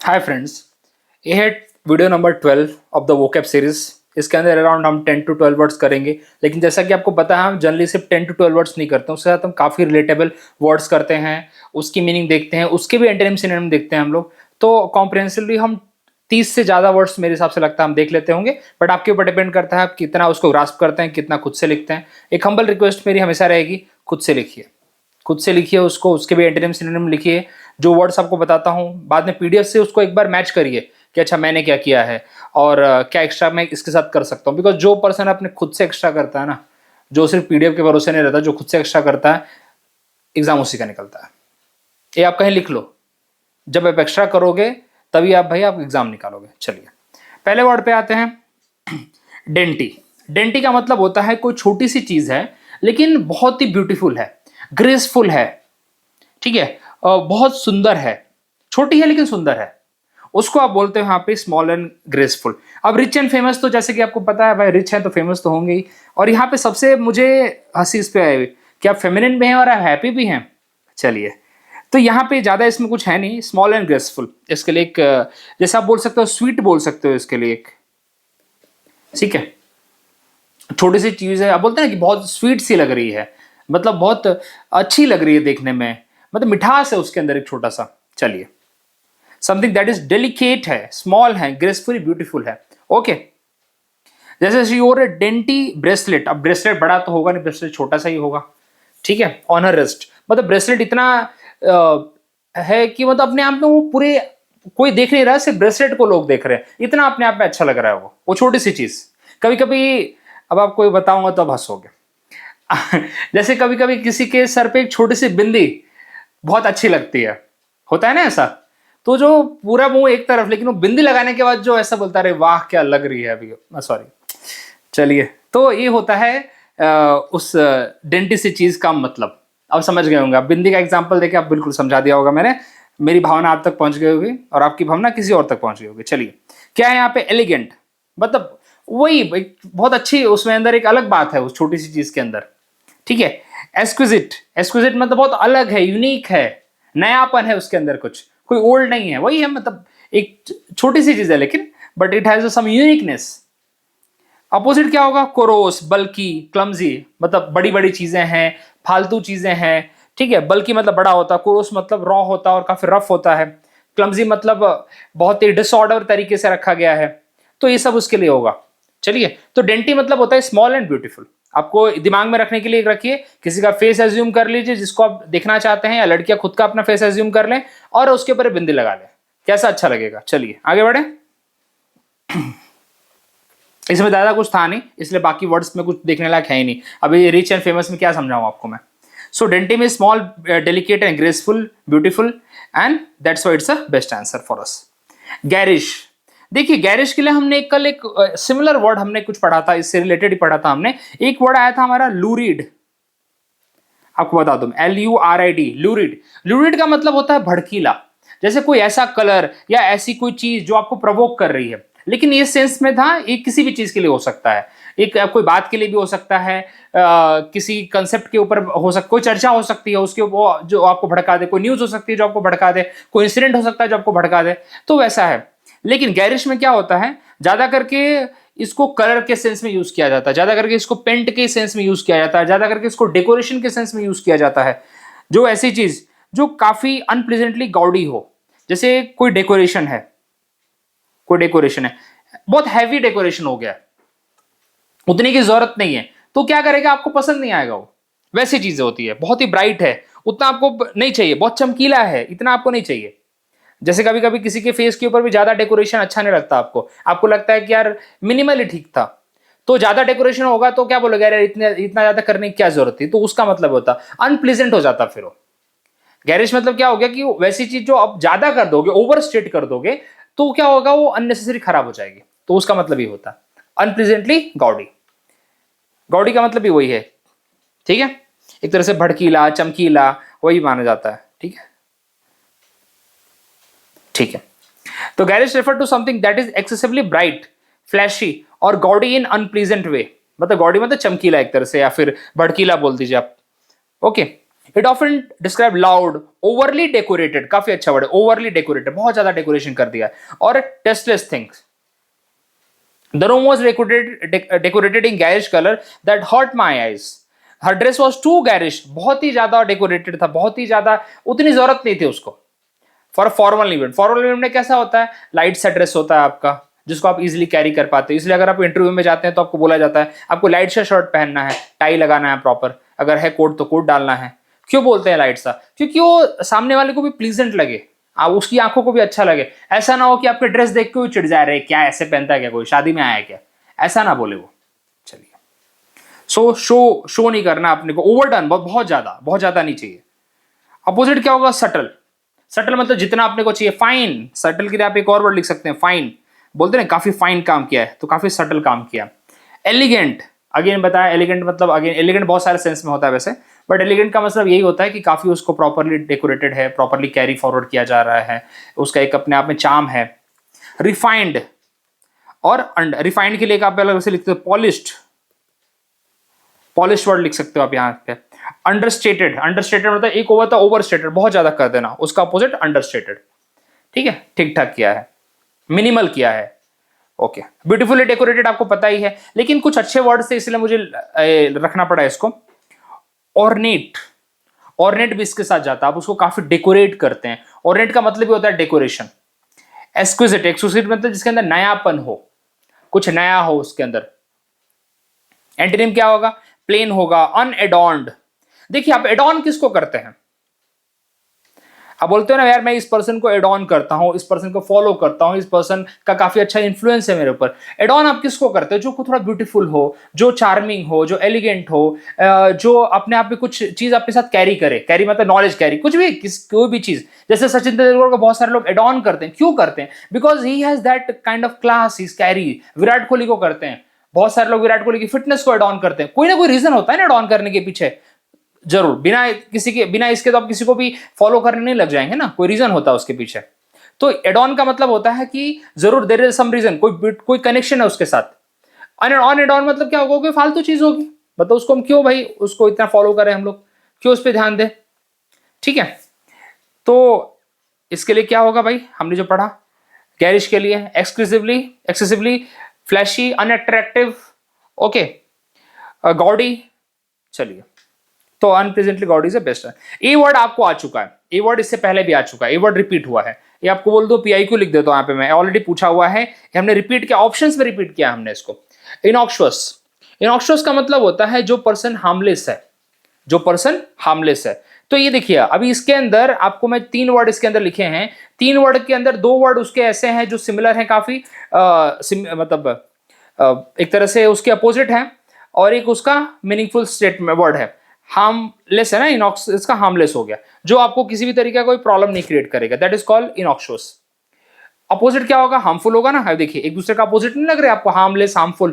Hi friends, ये है video number 12 of the vocab series. इसके अंदर अराउंड हम 10 to 12 वर्ड्स करेंगे, लेकिन जैसा कि आपको पता है हम जनरली सिर्फ 10 to 12 वर्ड्स नहीं करते हैं, उसके साथ हम काफ़ी रिलेटेबल वर्ड्स करते हैं, उसकी मीनिंग देखते हैं, उसके भी एंटोनिम सिनोनिम देखते हैं हम लोग। तो कॉम्प्रिहेंसिवली हम 30 से ज़्यादा वर्ड्स मेरे हिसाब से लगता है हम देख लेते होंगे, बट आपके ऊपर डिपेंड करता है आप कितना उसको ग्रास्प करते हैं, कितना खुद से लिखते हैं। एक हम्बल रिक्वेस्ट मेरी हमेशा रहेगी, खुद से लिखिए, खुद से लिखिए उसको, उसके भी एंटोनिम सिनोनिम लिखिए। जो वर्ड्स आपको बताता हूँ बाद में पीडीएफ से उसको एक बार मैच करिए कि अच्छा मैंने क्या किया है और क्या एक्स्ट्रा मैं इसके साथ कर सकता हूँ। बिकॉज जो पर्सन अपने खुद से एक्स्ट्रा करता है ना, जो सिर्फ पीडीएफ के भरोसे नहीं रहता, जो खुद से एक्स्ट्रा करता है, एग्जाम उसी का निकलता है। ये आप कहीं लिख लो, जब आप एक्स्ट्रा करोगे तभी आप एग्जाम निकालोगे। चलिए पहले वर्ड पे आते हैं, डेंटी। डेंटी का मतलब होता है कोई छोटी सी चीज है लेकिन बहुत ही ब्यूटीफुल है, ग्रेसफुल है, ठीक है, बहुत सुंदर है, छोटी है लेकिन सुंदर है, उसको आप बोलते हो यहाँ पे स्मॉल एंड ग्रेसफुल। अब रिच एंड फेमस तो जैसे कि आपको पता है भाई, रिच है तो फेमस तो होंगे ही। और यहाँ पे सबसे मुझे हंसी इस पे आई कि आप फेमिनिन भी हैं और आप हैप्पी भी हैं। चलिए, तो यहाँ पे ज्यादा इसमें कुछ है नहीं, स्मॉल एंड ग्रेसफुल। इसके लिए एक जैसे आप बोल सकते हो स्वीट बोल सकते हो इसके लिए एक, ठीक है, छोटी सी चीज है, आप बोलते हैं ना कि बहुत स्वीट सी लग रही है, मतलब बहुत अच्छी लग रही है देखने में, मतलब मिठास है उसके अंदर एक छोटा सा। चलिए, समथिंग दैट इज डेलिकेट है, स्मॉल है, ग्रेसफुली ब्यूटीफुल है। ओके, जैसे शी वोर ए डेंटी ब्रेसलेट। अब ब्रेसलेट बड़ा तो होगा नहीं, ब्रेसलेट छोटा सा ही होगा, ठीक है, ऑन हर रिस्ट। मतलब ब्रेसलेट इतना है कि मतलब अपने आप में वो पूरे, कोई देख नहीं रहा, सिर्फ ब्रेसलेट को लोग देख रहे हैं, इतना अपने आप में अच्छा लग रहा है वो छोटी सी चीज। कभी कभी, अब आपको बताऊंगा तो अब हंसोगे। जैसे कभी कभी किसी के सर पे एक छोटी सी बिंदी बहुत अच्छी लगती है, होता है ना ऐसा, तो जो पूरा मुंह एक तरफ, लेकिन वो बिंदी लगाने के बाद जो ऐसा बोलता है वाह क्या लग रही है अभी, सॉरी। चलिए, तो ये होता है उस डेंटी सी चीज का मतलब। अब समझ गए होंगे, अब बिंदी का एग्जांपल देके आप बिल्कुल समझा दिया होगा मैंने, मेरी भावना आप तक पहुंच गई होगी और आपकी भावना किसी और तक पहुंच गई होगी। चलिए, क्या है यहाँ पे एलिगेंट, मतलब वही एक बहुत अच्छी, उसमें अंदर एक अलग बात है उस छोटी सी चीज के अंदर, ठीक है। एक्सक्विजिट, एक्सक्विजिट मतलब बहुत अलग है, यूनिक है, नयापन है उसके अंदर, कुछ कोई ओल्ड नहीं है, वही है, मतलब एक छोटी सी चीज है लेकिन but it has some uniqueness. Opposite क्या होगा, कोरोस, बल्कि, क्लमजी, मतलब बड़ी बड़ी चीजें हैं, फालतू चीजें हैं, ठीक है। बल्कि मतलब बड़ा होता है, कोरोस मतलब रॉ होता है और काफी रफ होता है, क्लमजी मतलब बहुत ही डिसऑर्डर तरीके से रखा गया है, तो ये सब उसके लिए होगा। चलिए, तो डेंटी मतलब होता है स्मॉल एंड ब्यूटीफुल। आपको दिमाग में रखने के लिए रखिए, किसी का फेस एज्यूम कर लीजिए जिसको आप देखना चाहते हैं, या लड़कियां खुद का अपना फेस एज्यूम कर लें और उसके ऊपर बिंदी लगा लें, कैसा अच्छा लगेगा। चलिए आगे बढ़े। इसमें ज्यादा कुछ था नहीं, इसलिए बाकी वर्ड्स में कुछ देखने लायक है ही नहीं। अभी रिच एंड फेमस में क्या समझाऊं आपको मैं। सो डेंटी में small, delicate and graceful, beautiful, and that's why it's a best answer for us. Garish, देखिए गैरिश के लिए हमने कल एक सिमिलर वर्ड हमने कुछ पढ़ा था, इससे रिलेटेड ही पढ़ा था हमने। एक वर्ड आया था हमारा लूरिड, आपको बता दूं, LURID, लूरिड। लूरिड का मतलब होता है भड़कीला, जैसे कोई ऐसा कलर या ऐसी कोई चीज जो आपको प्रवोक कर रही है। लेकिन ये सेंस में था, ये किसी भी चीज के लिए हो सकता है, एक कोई बात के लिए भी हो सकता है, किसी कंसेप्ट के ऊपर हो सकता, कोई चर्चा हो सकती है उसके ऊपर जो आपको भड़का दे, कोई न्यूज हो सकती है जो आपको भड़का दे, कोई इंसिडेंट हो सकता है जो आपको भड़का दे, तो वैसा है। लेकिन गैरिश में क्या होता है, ज्यादा करके इसको कलर के सेंस में यूज किया जाता है, ज्यादा करके इसको पेंट के सेंस में यूज किया जाता है, ज्यादा करके इसको डेकोरेशन के सेंस में यूज किया जाता है। जो ऐसी चीज जो काफी अनप्लेजेंटली गॉडी हो, जैसे कोई डेकोरेशन है, कोई डेकोरेशन है, बहुत हैवी डेकोरेशन हो गया, उतने की जरूरत नहीं है, तो क्या करेगा, आपको पसंद नहीं आएगा वो। वैसी चीजें होती है, बहुत ही ब्राइट है, उतना आपको नहीं चाहिए, बहुत चमकीला है, इतना आपको नहीं चाहिए। जैसे कभी कभी किसी के फेस के ऊपर भी ज्यादा डेकोरेशन अच्छा नहीं लगता आपको, आपको लगता है कि यार मिनिमल ही ठीक था, तो ज्यादा डेकोरेशन होगा तो क्या बोलोगे, यार इतना इतना ज्यादा करने की क्या जरूरत थी, तो उसका मतलब होता अनप्लीजेंट हो जाता फिर वो। गैरिश मतलब क्या हो गया कि वैसी चीज जो आप ज्यादा कर दोगे, ओवर स्टेट कर दोगे, तो क्या होगा, वो अननेसेसरी खराब हो जाएगी, तो उसका मतलब ये होता अनप्लीजेंटली गॉडी। गॉडी का मतलब भी वही है, ठीक है, एक तरह से भड़कीला, चमकीला, वही माना जाता है, ठीक है, ठीक है। तो garish refer to something that is excessively bright, flashy और गॉडी इन अनप्लीजेंट वे, मतलब गॉडी मतलब चमकीला एक तरह से, या फिर भड़कीला बोल दीजिए आप। Okay, it often describe loud, overly decorated, काफी अच्छा वर्ड है, ओवरली डेकोरेटेड, बहुत ज्यादा डेकोरेशन कर दिया, और tasteless things. The room was decorated in garish color that hurt my eyes. Her dress was too garish, बहुत ही ज्यादा डेकोरेटेड था, बहुत ही ज्यादा, उतनी जरूरत नहीं थी उसको for formal event. Formal event में कैसा होता है, लाइट सा ड्रेस होता है आपका, जिसको आप इजीली कैरी कर पाते हो। इसलिए अगर आप इंटरव्यू में जाते हैं तो आपको बोला जाता है आपको लाइट सा शर्ट पहनना है, टाई लगाना है प्रॉपर, अगर है कोट तो कोट डालना है। क्यों बोलते हैं लाइट सा? क्योंकि वो सामने वाले को भी प्लीजेंट लगे, उसकी आंखों को भी अच्छा लगे। ऐसा ना हो कि आपके ड्रेस देख के वो चिढ़ जाए, रहे क्या ऐसे पहनता है, क्या कोई शादी में आया है क्या, ऐसा ना बोले वो। चलिए, शो नहीं करना अपने को, ओवरडन, बहुत ज्यादा नहीं चाहिए। अपोजिट क्या होगा, सटल। सटल मतलब जितना अपने को चाहिए। फाइन, सटल के लिए आप एक और वर्ड लिख सकते हैं, फाइन। बोलते हैं काफी फाइन काम किया है, तो काफी सटल काम किया। एलिगेंट, अगेन बताया, एलिगेंट मतलब, अगेन एलिगेंट बहुत सारे सेंस में होता है वैसे, बट एलिगेंट का मतलब यही होता है कि काफी उसको प्रॉपरली डेकोरेटेड है, प्रॉपरली कैरी फॉरवर्ड किया जा रहा है, उसका एक अपने आप में चार्म है। रिफाइंड, और रिफाइंड के लिए आप अलग से लिखते हो पॉलिश्ड, पॉलिश वर्ड लिख सकते हो आप यहाँ पे। अंडरस्टेटेड, अंडरस्टेटेड मतलब एक होता था ओवरस्टेटेड, बहुत ज्यादा कर देना, उसका अपोजिट अंडरस्टेटेड। ठीक है, ठीक ठाक किया है, मिनिमल किया है। ओके, ब्यूटीफुली डेकोरेटेड आपको पता ही है, लेकिन कुछ अच्छे वर्ड से इसलिए मुझे रखना पड़ा इसको। ऑर्नेट, ऑर्नेट भी इसके साथ जाता है, आप उसको काफी डेकोरेट करते हैं। ऑर्नेट का मतलब भी होता है डेकोरेशन। एक्सक्विजिट, एक्सक्विजिट मतलब जिसके अंदर नयापन हो, कुछ नया हो उसके अंदर। एंटोनिम क्या होगा, प्लेन होगा, अनएडॉर्न्ड। देखिए, आप एडॉन किसको करते हैं? आप बोलते हो ना यार मैं इस पर्सन को एड ऑन करता हूं, इस पर्सन को फॉलो करता हूं, इस पर्सन का काफी अच्छा इन्फ्लुएंस है मेरे ऊपर। एड ऑन आप किसको करते हो? जो थोड़ा ब्यूटीफुल हो, जो चार्मिंग हो, जो एलिगेंट हो, जो अपने आप में कुछ चीज अपने साथ कैरी करे। कैरी मतलब नॉलेज कैरी, कुछ भी, कोई भी चीज। जैसे सचिन तेंदुलकर को बहुत सारे लोग एड ऑन करते हैं, क्यों करते हैं? Because he has that kind of class, he carry. Virat Kohli को करते हैं, बहुत सारे लोग विराट कोहली की फिटनेस को एड ऑन करते हैं। कोई ना कोई रीजन होता है ना एड ऑन करने के पीछे, जरूर। बिना इसके तो आप किसी को भी फॉलो करने नहीं लग जाएंगे ना, कोई रीजन होता है उसके पीछे। तो एड ऑन का मतलब होता है कि जरूर देयर इज सम रीजन, कोई कनेक्शन है उसके साथ। ऑन एड ऑन मतलब क्या होगा, कोई फालतू चीज होगी, बताओ उसको हम क्यों भाई उसको इतना फॉलो करें, हम लोग क्यों उस पर ध्यान दें? ठीक है, तो इसके लिए क्या होगा भाई, हमने जो पढ़ा, गैरिश के लिए excessively flashy, unattractive, okay, gaudy. चलिए, तो अनप्रेजेंटली गॉड इज बेस्ट है। ए वर्ड आपको आ चुका है, ए वर्ड इससे पहले भी आ चुका है, ए वर्ड रिपीट हुआ है। ये आपको बोल दो, पीआई क्यू लिख देता हूं यहाँ पे मैं, ऑलरेडी पूछा हुआ है, हमने रिपीट किया, ऑप्शंस में रिपीट किया हमने इसको। इनॉक्शुअस, इनॉक्शुअस का मतलब होता है जो पर्सन हार्मलेस है, जो पर्सन हार्मलेस है। तो ये देखिए, अभी इसके अंदर आपको मैं 3 वर्ड इसके अंदर लिखे हैं, 3 वर्ड के अंदर 2 वर्ड उसके ऐसे हैं जो सिमिलर हैं काफी, मतलब एक तरह से उसके अपोजिट है, और एक उसका मीनिंगफुल स्टेटमेंट वर्ड है। हार्मलेस है ना, इनॉक्स इसका हार्मलेस हो गया, जो आपको किसी भी तरीके का कोई प्रॉब्लम नहीं क्रिएट करेगा, दैट इज कॉल्ड इनॉक्शियस। अपोजिट क्या होगा, हार्मफुल होगा ना। देखिए, एक दूसरे का अपोजिट नहीं लग रहा है आपको, हार्मलेस हार्मफुल,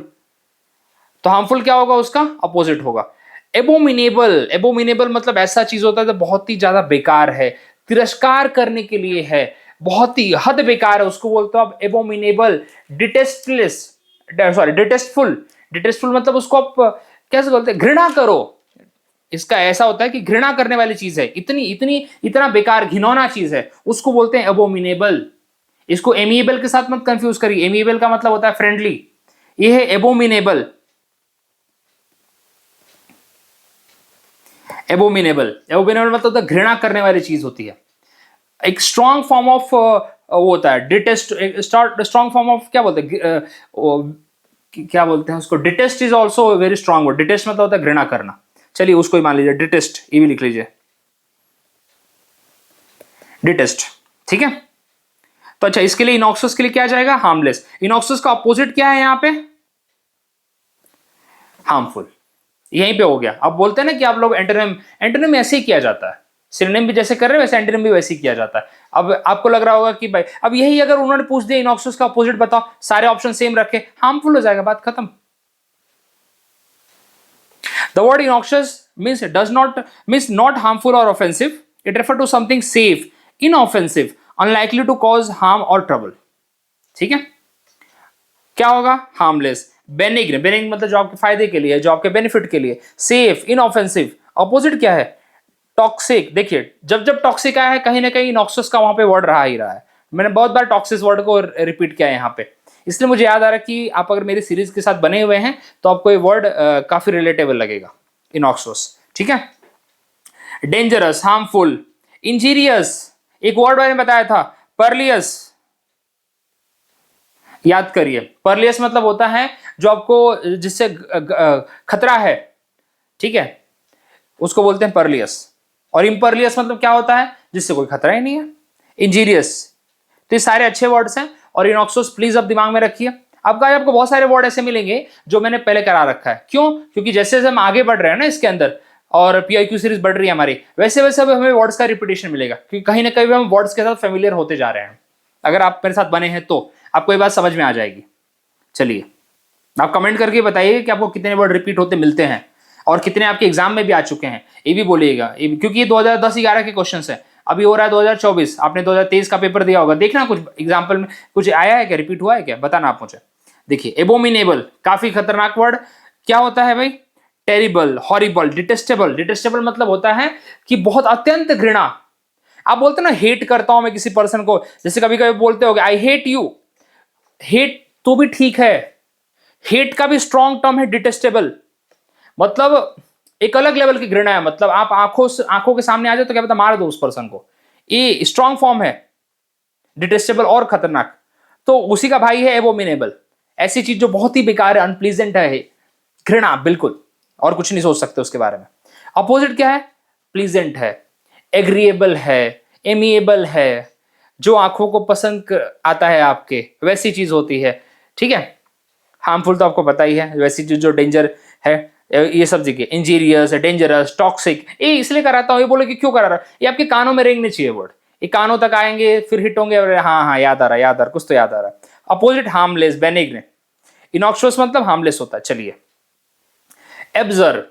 तो हार्मफुल क्या होगा, उसका अपोजिट होगा। एबोमिनेबल, एबोमिनेबल मतलब ऐसा चीज होता है जो बहुत ही ज्यादा बेकार है, तिरस्कार करने के लिए है, बहुत ही हद बेकार है, उसको बोलते हो आप एबोमिनेबल। डिटेस्टलेस, सॉरी डिटेस्टफुल, डिटेस्टफुल मतलब उसको आप कैसे बोलते हैं, घृणा करो। इसका ऐसा होता है कि घृणा करने वाली चीज है, इतना बेकार घिनौना चीज है, उसको बोलते हैं एबोमिनेबल। इसको एमिएबल के साथ मत कंफ्यूज करिए, एमिएबल का मतलब होता है फ्रेंडली, ये है एबोमिनेबल। एबोमिनेबल, एबोमिनेबल मतलब तो घृणा करने वाली चीज होती है। एक स्ट्रॉन्ग फॉर्म ऑफ वो होता है डिटेस्ट, स्ट्रॉन्ग फॉर्म ऑफ क्या बोलते हैं, क्या बोलते हैं उसको, detest is also very strong word. Detest मतलब होता है घृणा करना। चलिए उसको ही मान लीजिए डिटेस्ट, ये भी लिख लीजिए डिटेस्ट, ठीक है। तो अच्छा, इसके लिए इनॉक्सियस के लिए क्या जाएगा, हार्मलेस। इनॉक्सियस का अपोजिट क्या है यहाँ पे, हार्मफुल, यहीं पे हो गया। अब बोलते हैं ना कि आप लोग एंटोनिम, एंटोनिम ऐसे ही किया जाता है, सिनोनिम भी जैसे कर रहे हैं वैसे एंटोनिम भी वैसे ही किया जाता है। अब आपको लग रहा होगा कि भाई अब यही अगर उन्होंने पूछ दिया इनॉक्सियस का अपोजिट बताओ, सारे ऑप्शन सेम रखे, हार्मफुल हो जाएगा, बात खत्म। The word innoxious means not harmful or offensive. It refers to something safe, inoffensive, unlikely to cause harm or trouble. ठीक है, क्या होगा, हार्मलेस। बेनिग्न, बेनिग्न मतलब जो आपके फायदे के लिए, जो आपके बेनिफिट के लिए। सेफ, इनऑफेंसिव, अपोजिट क्या है, टॉक्सिक, देखिए जब जब टॉक्सिक आया है कहीं ना कहीं नॉक्सस का वहां पे वर्ड रहा ही रहा है। मैंने बहुत बार टॉक्सिस वर्ड को रिपीट किया है यहाँ पे, इसलिए मुझे याद आ रहा है कि आप अगर मेरी सीरीज के साथ बने हुए हैं तो आपको ये वर्ड काफी रिलेटेबल लगेगा, इनॉक्सोस। ठीक है, डेंजरस, हार्मफुल, इंजीरियस, एक वर्ड मैंने बताया था परलियस, याद करिए। परलियस मतलब होता है जो आपको जिससे खतरा है, ठीक है, उसको बोलते हैं परलियस। और इम्परलियस मतलब क्या होता है, जिससे कोई खतरा ही नहीं है, इंजीरियस। तो ये सारे अच्छे वर्ड्स हैं। और इनॉक्सोस प्लीज अब दिमाग में रखिए। आपका आपको बहुत सारे वर्ड ऐसे मिलेंगे जो मैंने पहले करा रखा है। क्यों? क्योंकि जैसे जैसे हम आगे बढ़ रहे हैं ना इसके अंदर और पीआईक्यू सीरीज बढ़ रही है हमारी, वैसे वैसे अब हमें वर्ड्स का रिपीटेशन मिलेगा, क्योंकि कहीं ना कहीं हम वर्ड्स के साथ फेमिलियर होते जा रहे हैं। अगर आप मेरे साथ बने हैं तो आपको ये बात समझ में आ जाएगी। चलिए, आप कमेंट करके बताइए कि आपको कितने वर्ड रिपीट होते मिलते हैं और कितने आपके एग्जाम में भी आ चुके हैं, ये भी बोलिएगा। क्योंकि ये 2010-11 के क्वेश्चंस हैं, अभी हो रहा है 2024, आपने 2023 का पेपर दिया होगा, देखना कुछ एग्जाम्पल में कुछ आया है क्या, रिपीट हुआ है क्या, बताना आप मुझे। देखिए, एबोमिनेबल, काफी खतरनाक वर्ड। क्या होता है भाई? Terrible, horrible, detestable. डिटेस्टेबल मतलब होता है कि बहुत अत्यंत घृणा। आप बोलते ना हेट करता हूं मैं किसी पर्सन को, जैसे कभी कभी बोलते हो आई हेट यू, हेट तो भी ठीक है, हेट का भी स्ट्रॉन्ग टर्म है डिटेस्टेबल, मतलब एक अलग लेवल की घृणा है। मतलब आप आंखों के सामने आ जाए तो क्या पता मार दो उस पर्सन को, ये स्ट्रॉन्ग फॉर्म है डिटेस्टेबल और खतरनाक। तो उसी का भाई है एबोमिनेबल, ऐसी चीज जो बहुत ही बेकार है, अनप्लीजेंट है, घृणा बिल्कुल, और कुछ नहीं सोच सकते उसके बारे में। अपोजिट क्या है? प्लीजेंट है, एग्रीएबल है, एमिएबल है, जो आंखों को पसंद आता है आपके, वैसी चीज होती है। ठीक है, हार्मफुल तो आपको पता ही है, वैसी चीज जो डेंजर है, ये सब देखिए, इंजीरियस, डेंजरस, टॉक्सिक। ये इसलिए कराता हूं, ये बोले कि क्यों करा रहा, ये आपके कानों में रेंगने चाहिए वर्ड, ये कानों तक आएंगे फिर हिट होंगे, हाँ हाँ याद आ रहा, याद आ रहा, कुछ तो याद आ रहा। Opposite harmless, benign. इनॉक्शियस मतलब हार्मलेस होता है। चलिए, एब्जर्व।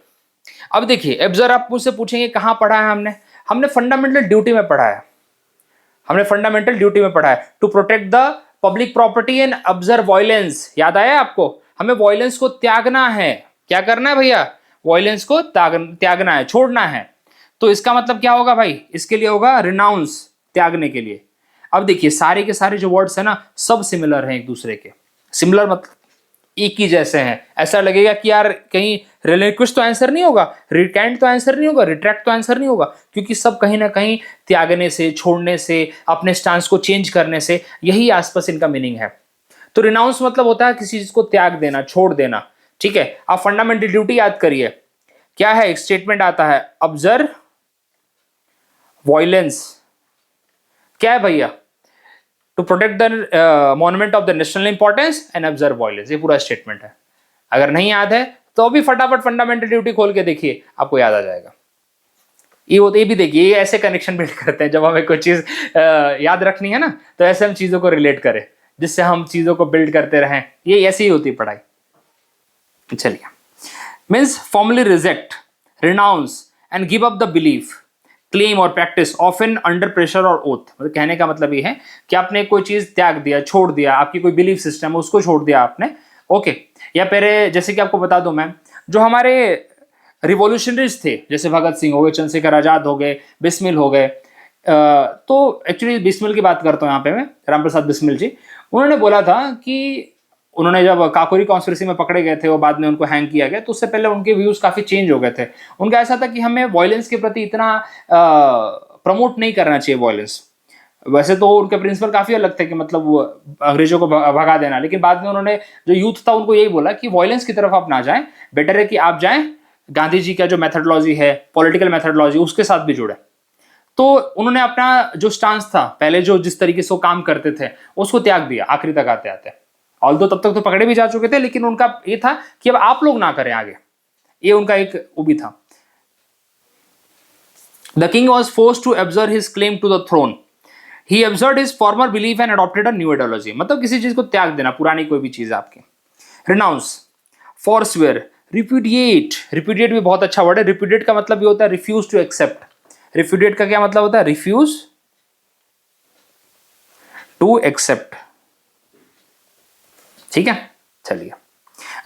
अब देखिए, एब्जर्व आप मुझसे पूछेंगे कहां पढ़ा है हमने, हमने फंडामेंटल ड्यूटी में पढ़ा है, हमने फंडामेंटल ड्यूटी में पढ़ा है, to protect the public property and observe violence. याद आया आपको? हमें वायलेंस को त्यागना है। क्या करना है भैया? वायलेंस को त्यागना है, छोड़ना है। तो इसका मतलब क्या होगा भाई? इसके लिए होगा रिनाउंस, त्यागने के लिए। अब देखिए, सारे के सारे जो वर्ड्स है ना, सब सिमिलर हैं एक दूसरे के। सिमिलर मतलब एक ही जैसे हैं। ऐसा लगेगा कि यार कहीं रिलिक्विश तो आंसर नहीं होगा, रिकैंट तो आंसर नहीं होगा, रिट्रैक्ट तो आंसर नहीं होगा, क्योंकि सब कहीं ना कहीं त्यागने से, छोड़ने से, अपने स्टांस को चेंज करने से, यही आसपास इनका मीनिंग है। तो रिनाउंस मतलब होता है किसी चीज को त्याग देना, छोड़ देना। ठीक है, आप फंडामेंटल ड्यूटी याद करिए, क्या है? एक स्टेटमेंट आता है, ऑब्जर्व वायलेंस। क्या है भैया? To protect the monument of the national importance and observe violence, ये पूरा स्टेटमेंट है। अगर नहीं याद है तो अभी फटाफट फंडामेंटल ड्यूटी खोल के देखिए, आपको याद आ जाएगा। ये भी देखिए, ये ऐसे कनेक्शन बिल्ड करते हैं, जब हमें कोई चीज याद रखनी है ना, तो ऐसे हम चीजों को रिलेट करें, जिससे हम चीजों को बिल्ड करते रहें। ये ऐसी ही होती है पढ़ाई। चलिए, means formally reject, renounce and give up the belief, claim और प्रैक्टिस ऑफन अंडर प्रेशर और ओथ। मतलब कहने का मतलब ये है कि आपने कोई चीज त्याग दिया, छोड़ दिया, आपकी कोई बिलीफ सिस्टम है उसको छोड़ दिया आपने, ओके। या फिर जैसे कि आपको बता दूं मैं, जो हमारे रिवॉल्यूशनरीज थे, जैसे भगत सिंह हो गए, चंद्रशेखर आजाद हो गए, बिस्मिल हो गए, तो एक्चुअली बिस्मिल की बात करता हूँ यहाँ पे मैं, रामप्रसाद बिस्मिल जी। उन्होंने बोला था कि उन्होंने जब काकोरी कॉन्स्पिरेसी में पकड़े गए थे और बाद में उनको हैंग किया गया, तो उससे पहले उनके व्यूज काफी चेंज हो गए थे। उनका ऐसा था कि हमें वायलेंस के प्रति इतना प्रमोट नहीं करना चाहिए वायलेंस। वैसे तो उनके प्रिंसिपल काफी अलग थे कि मतलब वो अंग्रेजों को भगा देना, लेकिन बाद में उन्होंने, जो यूथ था, उनको यही बोला कि वायलेंस की तरफ आप ना जाएं, बेटर है कि आप जाएं गांधी जी का जो मेथडोलॉजी है, पॉलिटिकल मेथडोलॉजी, उसके साथ भी जुड़े। तो उन्होंने अपना जो स्टांस था पहले, जो जिस तरीके से वो काम करते थे, उसको त्याग दिया आखिरी तक आते आते। ऑल्दो तब तक तो पकड़े भी जा चुके थे, लेकिन उनका ये था कि अब आप लोग ना करें आगे, ये उनका एक वो भी था। The king was forced to abjure his claim to the throne, he abjured his former belief and adopted a new ideology. मतलब किसी चीज को त्याग देना, पुरानी कोई भी चीज आपकी। रिनाउंस, फोर्सवेयर, रिप्यूडिएट। रिप्यूडिएट भी बहुत अच्छा वर्ड है। रिप्यूडिएट का मतलब ये होता है रिफ्यूज टू एक्सेप्ट। रिप्यूडिएट का क्या मतलब होता है? Refuse to accept. ठीक है, चलिए,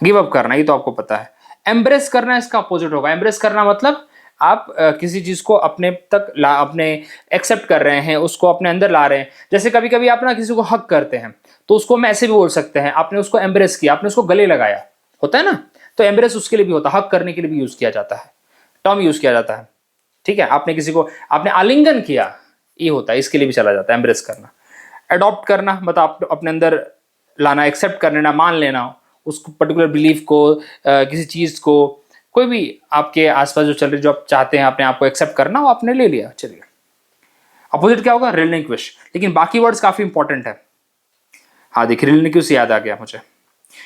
गिव अप करना, ये तो आपको पता है। एम्ब्रेस करना इसका अपोजिट होगा। एम्ब्रेस करना मतलब आप किसी चीज को अपने तक ला, अपने एक्सेप्ट कर रहे हैं, उसको अपने अंदर ला रहे हैं। जैसे कभी कभी आप ना किसी को हक करते हैं, तो उसको हम ऐसे भी बोल सकते हैं, आपने उसको एम्ब्रेस किया, आपने उसको गले लगाया, होता है ना। तो एम्ब्रेस उसके लिए भी होता है, हक करने के लिए भी यूज किया जाता है, टर्म यूज किया जाता है। ठीक है, आपने किसी को आपने आलिंगन किया, ये होता है, इसके लिए भी चला जाता है एम्ब्रेस करना। अडॉप्ट करना मतलब आप अपने अंदर लाना, एक्सेप्ट कर लेना, मान लेना उसको, पर्टिकुलर बिलीफ को, किसी चीज को, कोई भी आपके आसपास जो चल रही, जो आप चाहते हैं अपने आप को एक्सेप्ट करना, वो आपने ले लिया, चलिए। अपोजिट क्या होगा? रिलिंक्विश। लेकिन बाकी वर्ड्स काफी इंपॉर्टेंट है। हाँ देखिए, रिलिंक्विश याद आ गया मुझे।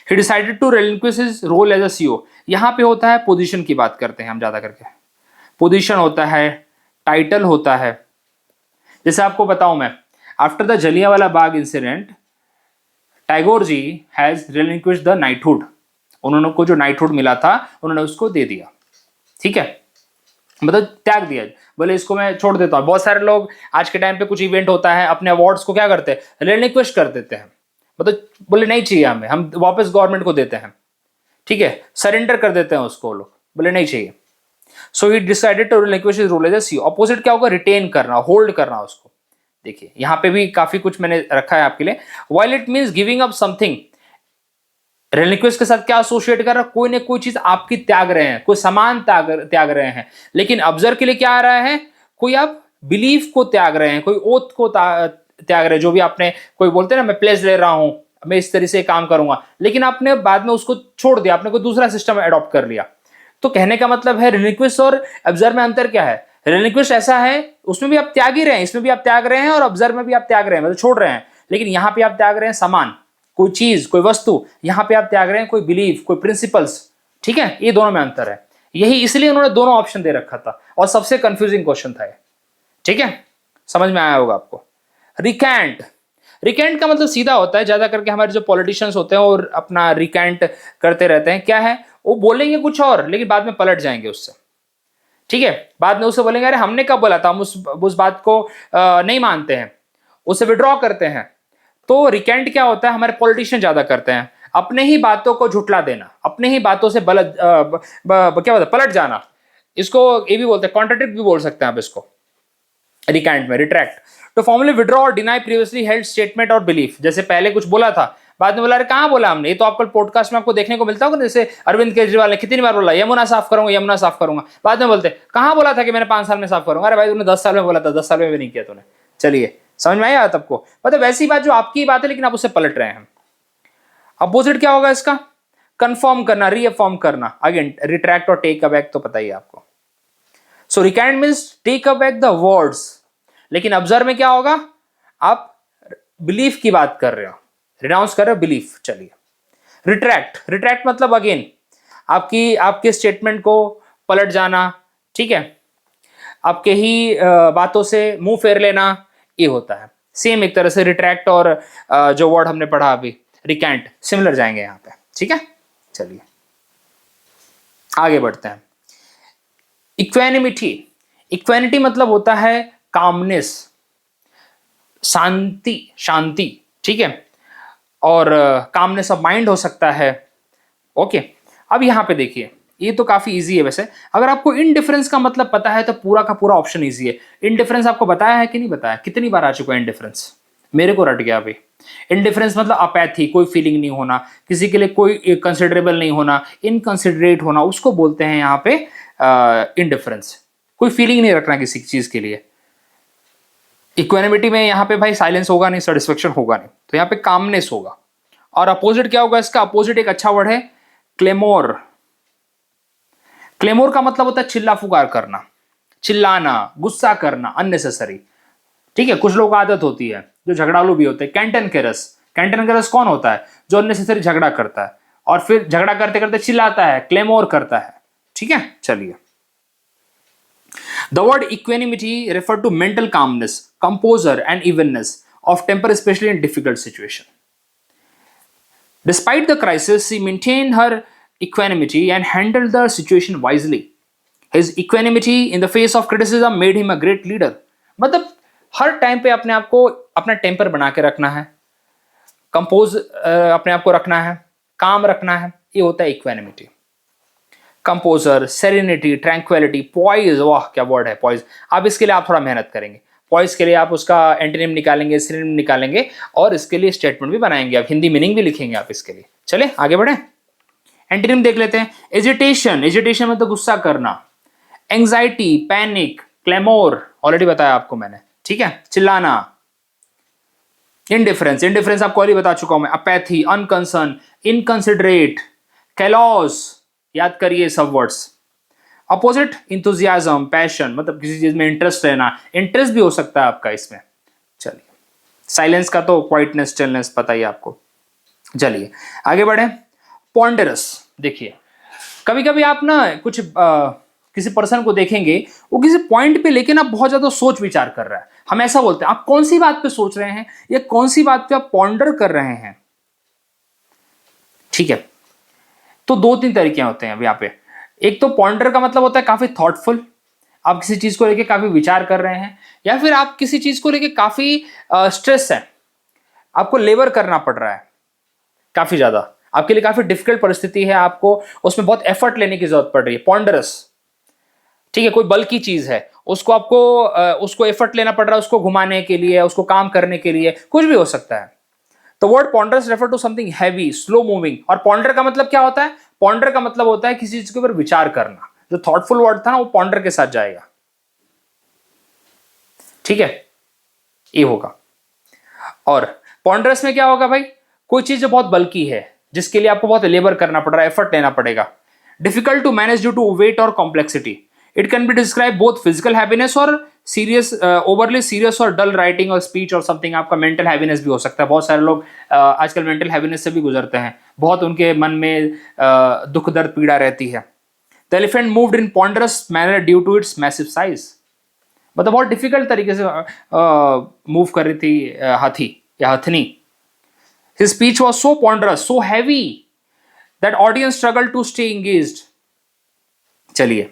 He decided to relinquish his role as a CEO. यहाँ पे होता है पोजीशन की बात करते हैं हम ज्यादा करके, पोजीशन होता है, टाइटल होता है। जैसे आपको बताऊं मैं, after the Jallianwala Bagh incident, Tagore ji has relinquish the knighthood. उन्होंने को जो नाइटहुड मिला था उन्होंने उसको दे दिया, ठीक है, मतलब त्याग दिया। बोले इसको मैं छोड़ देता हूं। बहुत सारे लोग आज के टाइम पे कुछ इवेंट होता है, अपने अवार्ड्स को क्या करते हैं? रिलिंक्विश कर देते हैं, मतलब बोले नहीं चाहिए हमें, हम वापस गवर्नमेंट को देते हैं, ठीक है, सरेंडर कर देते हैं उसको, लोग बोले नहीं चाहिए। So he decided to relinquish his role as a CEO. Opposite क्या होगा? रिटेन करना, होल्ड करना उसको। देखिए यहां पे भी काफी कुछ मैंने रखा है आपके लिए। While it means giving up something, relinquish के साथ क्या एसोसिएट कर रहा है? कोई ना कोई चीज आपकी त्याग रहे हैं, कोई सामान त्याग रहे हैं। लेकिन ऑब्जर्व के लिए क्या आ रहा है? कोई आप बिलीफ को त्याग रहे हैं, कोई ओथ को त्याग रहे हैं, जो भी आपने, कोई बोलते हैं ना मैं प्लेज ले रहा हूं, मैं इस तरह से काम करूंगा, लेकिन आपने बाद में उसको छोड़ दिया, आपने कोई दूसरा सिस्टम अडॉप्ट कर लिया। तो कहने का मतलब है रिलिक्विश और ऑब्जर्व में अंतर क्या है? रिलिक्विश ऐसा है, उसमें भी आप त्याग ही रहे हैं, इसमें भी आप त्याग रहे हैं, और ऑब्जर्व में भी आप त्याग रहे हैं, मतलब छोड़ रहे हैं। लेकिन यहां पे आप त्याग रहे हैं सामान, कोई चीज, कोई वस्तु। यहां पे आप त्याग रहे हैं कोई बिलीफ, कोई प्रिंसिपल्स। ठीक है, ये दोनों में अंतर है। यही इसलिए उन्होंने दोनों ऑप्शन दे रखा था, और सबसे कंफ्यूजिंग क्वेश्चन था ये। ठीक है, समझ में आया होगा आपको। रिकैंट, रिकैंट का मतलब सीधा होता है, ज्यादा करके हमारे जो पॉलिटिशियंस होते हैं और अपना रिकैंट करते रहते हैं। क्या है? वो बोलेंगे कुछ और, लेकिन बाद में पलट जाएंगे उससे। ठीक है, बाद में उससे बोलेंगे अरे हमने कब बोला था, हम उस बात को नहीं मानते हैं, उसे विड्रॉ करते हैं। तो रिकेंट क्या होता है? हमारे पॉलिटिशियन ज्यादा करते हैं, अपने ही बातों को झुटला देना, अपने ही बातों से क्या होता है? पलट जाना। इसको ये भी बोलते हैं, कॉन्ट्राडिक्ट भी बोल सकते हैं आप इसको, रिकेंट में। रिट्रैक्ट टू फॉर्मली विड्रॉ और डिनाई प्रीवियसली हेल्ड स्टेटमेंट और बिलीफ। जैसे पहले कुछ बोला था, बाद में बोला अरे कहां बोला हमने, ये तो आपको पॉडकास्ट में आपको देखने को मिलता होगा। जैसे अरविंद केजरीवाल ने कितनी बार बोला यमुना साफ करूंगा, यमुना साफ करूंगा, बाद में बोलते कहां बोला था कि मैंने 5 साल में साफ करूंगा। अरे भाई तूने 10 साल में बोला था, 10 साल में भी नहीं किया तूने। चलिए, समझ में आया आपको? मतलब वैसी बात जो आपकी बात है, लेकिन आप उससे पलट रहे हैं। अपोजिट क्या होगा इसका? कंफर्म करना, रीअफर्म करना। अगेन रिट्रैक्ट और टेक अबैक तो पता ही है आपको। So recant means take aback the words, लेकिन ऑब्जर्व में क्या होगा? आप बिलीफ की बात कर रहे हो, रिनाउंस कर रहे हो बिलीफ। चलिए, रिट्रैक्ट, रिट्रैक्ट मतलब अगेन आपके स्टेटमेंट को पलट जाना, ठीक है, आपके ही बातों से मुंह फेर लेना, ये होता है। सेम एक तरह से रिट्रैक्ट और जो वर्ड हमने पढ़ा अभी रिकैंट, सिमिलर जाएंगे यहां पे। ठीक है, चलिए आगे बढ़ते हैं। इक्वेनिमिटी, इक्वेनिटी मतलब होता है कामनेस, शांति, शांति, ठीक है, और कामनेस ऑफ माइंड हो सकता है। ओके, अब यहां पे देखिए, ये तो काफी इजी है वैसे। अगर आपको इनडिफरेंस का मतलब पता है तो पूरा का पूरा ऑप्शन इजी है। इनडिफरेंस आपको बताया है कि नहीं बताया? कितनी बार आ चुका है इनडिफरेंस? मेरे को रट गया अभी। इनडिफरेंस मतलब अपैथी, कोई फीलिंग नहीं होना, किसी के लिए कोई कंसिडरेबल नहीं होना, इनकंसिडरेट होना, उसको बोलते हैं यहाँ पे इनडिफरेंस। कोई फीलिंग नहीं रखना किसी चीज के लिए। इक्वेनिमिटी में यहाँ पे भाई साइलेंस होगा नहीं, सेटिस्फेक्शन होगा नहीं, तो यहाँ पे कामनेस होगा। और अपोजिट क्या होगा इसका? अपोजिट एक अच्छा वर्ड है, क्लेमोर। क्लेमोर का मतलब होता है चिल्ला पुकार करना, चिल्लाना, गुस्सा करना, अननेसेसरी। ठीक है, कुछ लोगों को आदत होती है जो झगड़ालू भी होते हैं, कैंटनकेरस। कैंटनकेरस कौन होता है? जो अननेसेसरी झगड़ा करता है और फिर झगड़ा करते करते चिल्लाता है, क्लेमोर करता है। ठीक है, चलिए। The word equanimity refer to mental calmness, composure and evenness of temper, especially in difficult situation. Despite the crisis, he maintained her equanimity and handled the situation wisely. His equanimity in the face of criticism made him a great leader. मतलब हर time पे अपने आप को, अपना temper बना के रखना है, कंपोज अपने आप को रखना है, काम रखना है, ये होता है equanimity. Composure, serenity, tranquility, poise, वाह क्या वर्ड है पॉइज। अब इसके लिए आप थोड़ा मेहनत करेंगे। पॉइज के लिए आप उसका एंटोनिम निकालेंगे, सिनोनिम निकालेंगे और इसके लिए स्टेटमेंट भी बनाएंगे, आप हिंदी मीनिंग भी लिखेंगे आप इसके लिए। चले आगे बढ़े, एंटोनिम देख लेते हैं। एजिटेशन, एजिटेशन मतलब गुस्सा करना। एंग्जाइटी, पैनिक, क्लेमोर ऑलरेडी बताया आपको मैंने, ठीक है, चिल्लाना। इंडिफरेंस, इंडिफरेंस आपको ऑलरेडी बता चुका हूं मैं। अपैथी, अनकंसर्न, इनकंसिडरेट, कैलॉस, याद करिए सब वर्ड्स। अपोजिट, इंथुजियाज्म, पैशन, मतलब किसी चीज में इंटरेस्ट रहना, इंटरेस्ट भी हो सकता है आपका इसमें। चलिए, साइलेंस का तो क्वाइटनेस, स्टिलनेस पता ही आपको। चलिए आगे बढ़े। पॉन्डरस, देखिए कभी कभी आप ना कुछ किसी पर्सन को देखेंगे, वो किसी पॉइंट पे लेके ना बहुत ज्यादा सोच विचार कर रहा है। हम ऐसा बोलते हैं, आप कौन सी बात पे सोच रहे हैं या कौन सी बात पे आप पॉन्डर कर रहे हैं, ठीक है। तो दो तीन तरीके होते हैं अब यहाँ पे। एक तो पॉन्डर का मतलब होता है काफी थॉटफुल, आप किसी चीज को लेके काफी विचार कर रहे हैं, या फिर आप किसी चीज को लेके काफी स्ट्रेस है, आपको लेबर करना पड़ रहा है काफी ज्यादा, आपके लिए काफी डिफिकल्ट परिस्थिति है, आपको उसमें बहुत एफर्ट लेने की जरूरत पड़ रही है, पॉन्डरस, ठीक है। कोई बल की चीज है, उसको आपको उसको एफर्ट लेना पड़ रहा है, उसको घुमाने के लिए, उसको काम करने के लिए, कुछ भी हो सकता है। तो word ponderous refer to something heavy, slow moving. और पॉन्डर का मतलब क्या होता है? पॉन्डर का मतलब होता है किसी चीज के ऊपर विचार करना। जो थॉटफुल वर्ड था ना, वो पॉन्डर के साथ जाएगा, ठीक है, ये होगा। और पॉन्डरस में क्या होगा भाई? कोई चीज जो बहुत बल्की है, जिसके लिए आपको बहुत लेबर करना पड़ रहा है, एफर्ट लेना पड़ेगा। Difficult to manage due to weight और complexity. It can be describe both physical happiness और सीरियस, ओवरली सीरियस और डल राइटिंग और स्पीच और समथिंग। आपका मेंटल हैप्पीनेस भी हो सकता है। बहुत सारे लोग आजकल मेंटल हैप्पीनेस से भी गुजरते हैं, बहुत उनके मन में दुख दर्द पीड़ा रहती है। The elephant moved in ponderous manner due to its massive size. मतलब बहुत डिफिकल्ट तरीके से मूव कर रही थी हाथी या हथनी। His speech was so ponderous, so heavy that audience struggled to stay engaged. चलिए,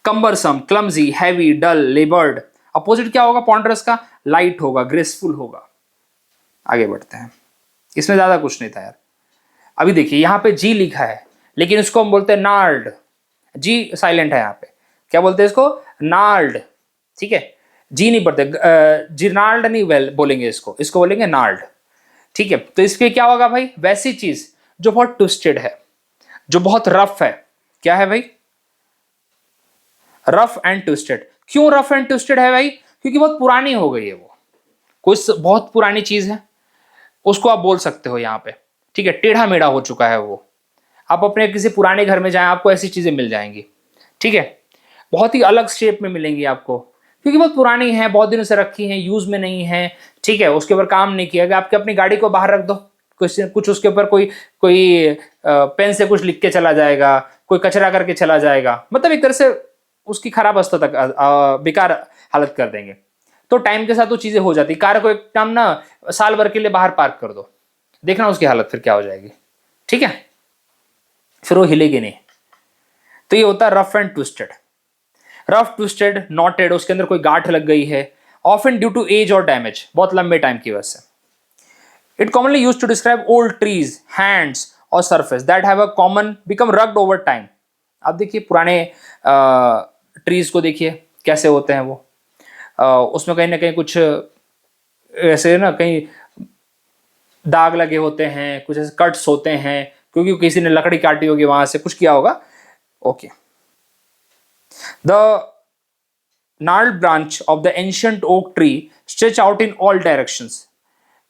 cumbersome, clumsy, heavy, dull, labored. Opposite क्या होगा ponderous का? लाइट होगा, ग्रेसफुल होगा। आगे बढ़ते हैं, इसमें ज्यादा कुछ नहीं था यार। अभी देखिए यहाँ पे जी लिखा है, लेकिन इसको हम बोलते हैं नार्ड। जी साइलेंट है यहाँ पे, क्या बोलते हैं इसको? नार्ड, ठीक है। जी नहीं पढ़ते, जिनाल्ड नहीं बोलेंगे इसको, इसको बोलेंगे नार्ड, ठीक है। तो इसके क्या होगा भाई? वैसी चीज जो बहुत ट्विस्टेड है, जो बहुत रफ है। क्या है भाई? Rough and twisted. क्यों रफ एंड ट्विस्टेड है भाई? क्योंकि बहुत पुरानी हो गई है वो, कोई बहुत पुरानी चीज है, उसको आप बोल सकते हो यहाँ पे, ठीक है। टेढ़ा मेढ़ा हो चुका है वो। आप अपने किसी पुराने घर में जाएं, आपको ऐसी चीजें मिल जाएंगी, ठीक है। बहुत ही अलग शेप में मिलेंगी आपको, क्योंकि बहुत पुरानी है, बहुत दिनों से रखी है, यूज में नहीं है, ठीक है। उसके ऊपर काम नहीं किया गया। आपके अपनी गाड़ी को बाहर रख दो, कुछ उसके ऊपर कोई कोई पेन से कुछ लिख के चला जाएगा, कोई कचरा करके चला जाएगा, मतलब एक तरह से उसकी खराब अवस्था तक बेकार हालत कर देंगे। तो टाइम के साथ वो चीजें हो जाती। कार को एक टाइम ना साल भर के लिए बाहर पार्क कर दो, देखना उसकी हालत फिर क्या हो जाएगी, ठीक है। फिर वो हिलेगी नहीं। तो ये होता है rough and twisted. Rough, twisted, knotted, उसके अंदर कोई गांठ लग गई है, ऑफन ड्यू टू एज और डैमेज, बहुत लंबे टाइम की वजह से। It commonly used to describe old trees, hands और surface that have a common become rugged over time. आप देखिए पुराने ट्रीज को देखिए कैसे होते हैं वो, उसमें कहीं ना कहीं कुछ ऐसे ना कहीं दाग लगे होते हैं, कुछ ऐसे कट्स होते हैं, क्योंकि किसी ने लकड़ी काटी होगी, वहां से कुछ किया होगा। Okay, the gnarled branch of the ancient oak tree stretch out in all directions।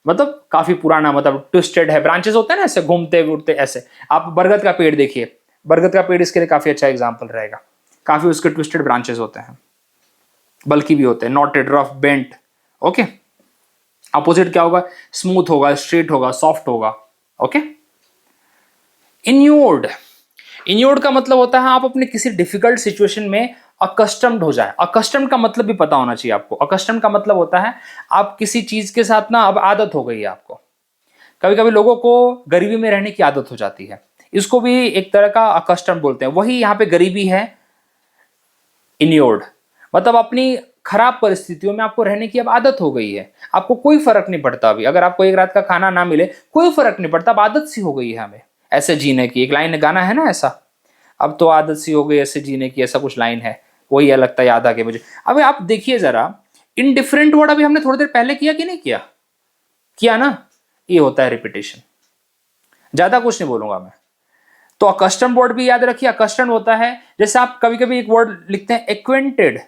मतलब काफी पुराना, मतलब ट्विस्टेड है, ब्रांचेस होते हैं ना ऐसे घूमते उड़ते ऐसे। आप बरगद का पेड़ देखिए, बरगद का पेड़ इसके लिए काफी अच्छा एग्जांपल रहेगा। काफी उसके ट्विस्टेड ब्रांचेस होते हैं, बल्कि भी होते हैं, noted, rough, bent. Okay, opposite क्या होगा? स्मूथ होगा, स्ट्रेट होगा, सॉफ्ट होगा। ओके, इन्योर्ड। इन्योर्ड का मतलब होता है आप अपने किसी डिफिकल्ट सिचुएशन में अकस्टम्ड हो जाए। अकस्टम्ड का मतलब भी पता होना चाहिए आपको। अकस्टम्ड का मतलब होता है आप किसी चीज के साथ ना अब आदत हो गई है आपको। कभी कभी लोगों को गरीबी में रहने की आदत हो जाती है, इसको भी एक तरह का अकस्टम्ड बोलते हैं। वही यहाँ पे गरीबी है, इन्योर्ड। मतलब अपनी खराब परिस्थितियों में आपको रहने की अब आदत हो गई है, आपको कोई फर्क नहीं पड़ता। अभी अगर आपको एक रात का खाना ना मिले, कोई फर्क नहीं पड़ता, अब आदत सी हो गई है हमें ऐसे जीने की। एक लाइन गाना है ना ऐसा, अब तो आदत सी हो गई ऐसे जीने की, ऐसा कुछ लाइन है, वही है लगता है, याद आ गया मुझे। अब आप देखिए जरा, इनडिफरेंट वर्ड अभी हमने थोड़ी देर पहले किया कि नहीं किया, किया ना, ये होता है रिपीटेशन। ज्यादा कुछ नहीं बोलूंगा मैं। तो अकस्टम वर्ड भी याद रखिए, अकस्टम होता है जैसे आप कभी कभी एक वर्ड लिखते हैं एक्वेंटेड,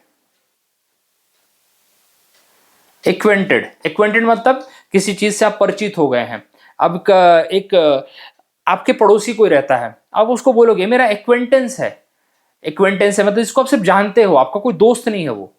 एक्वेंटेड, एक्वेंटेड मतलब किसी चीज से आप परिचित हो गए हैं। अब एक आपके पड़ोसी कोई रहता है, आप उसको बोलोगे मेरा एक्वेंटेंस है, एक्वेंटेंस है मतलब इसको आप सिर्फ जानते हो, आपका कोई दोस्त नहीं है वो,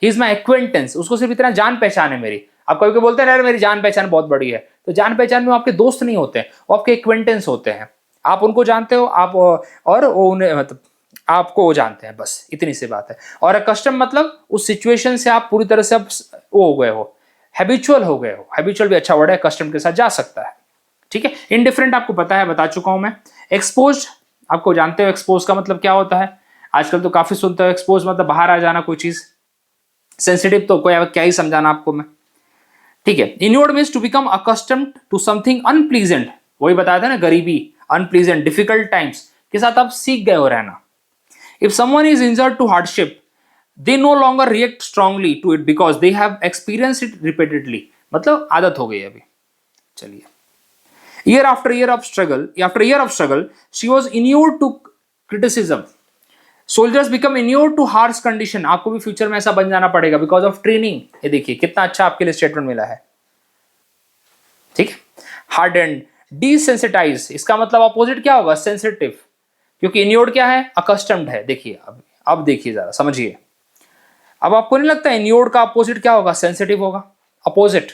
ही इज माई एक्वेंटेंस, उसको सिर्फ इतना जान पहचान है मेरी। आप कभी कभी बोलते हैं यार मेरी जान पहचान बहुत बड़ी है, तो जान पहचान में आपके दोस्त नहीं होते हैं, वो आपके एक्वेंटेंस होते हैं, आप उनको जानते हो, आप और वो उन्हें मतलब आपको वो जानते हैं, बस इतनी सी बात है। और कस्टम मतलब उस सिचुएशन से आप पूरी तरह से अब वो हो गए हो, हैबिचुअल हो गए हो, हैबिचुअल भी अच्छा वर्ड है, कस्टम के साथ जा सकता है, ठीक है। इनडिफरेंट आपको पता है, बता चुका हूं मैं। एक्सपोज आपको जानते हो, एक्सपोज का मतलब क्या होता है, आजकल तो काफी सुनते हो, एक्सपोज मतलब बाहर आ जाना कोई चीज, सेंसिटिव तो कोई क्या ही समझाना आपको मैं, ठीक है। Inured means to become accustomed to something unpleasant, वही बताया था ना, गरीबी, अनप्लीजेंट, डिफिकल्ट टाइम्स के साथ आप सीख गए हो रहना। If someone is injured to hardship they no longer react strongly to it because they have experience it repeatedly, मतलब आदत हो गई अभी। चलिए, year after year of struggle, after a year of struggle, she was inured to criticism. Soldiers become inured to harsh condition. आपको भी future में ऐसा बन जाना पड़ेगा बिकॉज ऑफ ट्रेनिंग। ये देखिए कितना अच्छा आपके लिए स्टेटमेंट मिला है, ठीक है। हार्डेंड, डिसेंसिटाइज, इसका मतलब अपोजिट क्या होगा, सेंसिटिव, क्योंकि इन्योर्ड क्या है, अकस्टम्ड है। देखिए अब देखिए जरा समझिए, अब आपको नहीं लगता इन्योर्ड का अपोजिट क्या होगा, सेंसिटिव होगा, अपोजिट।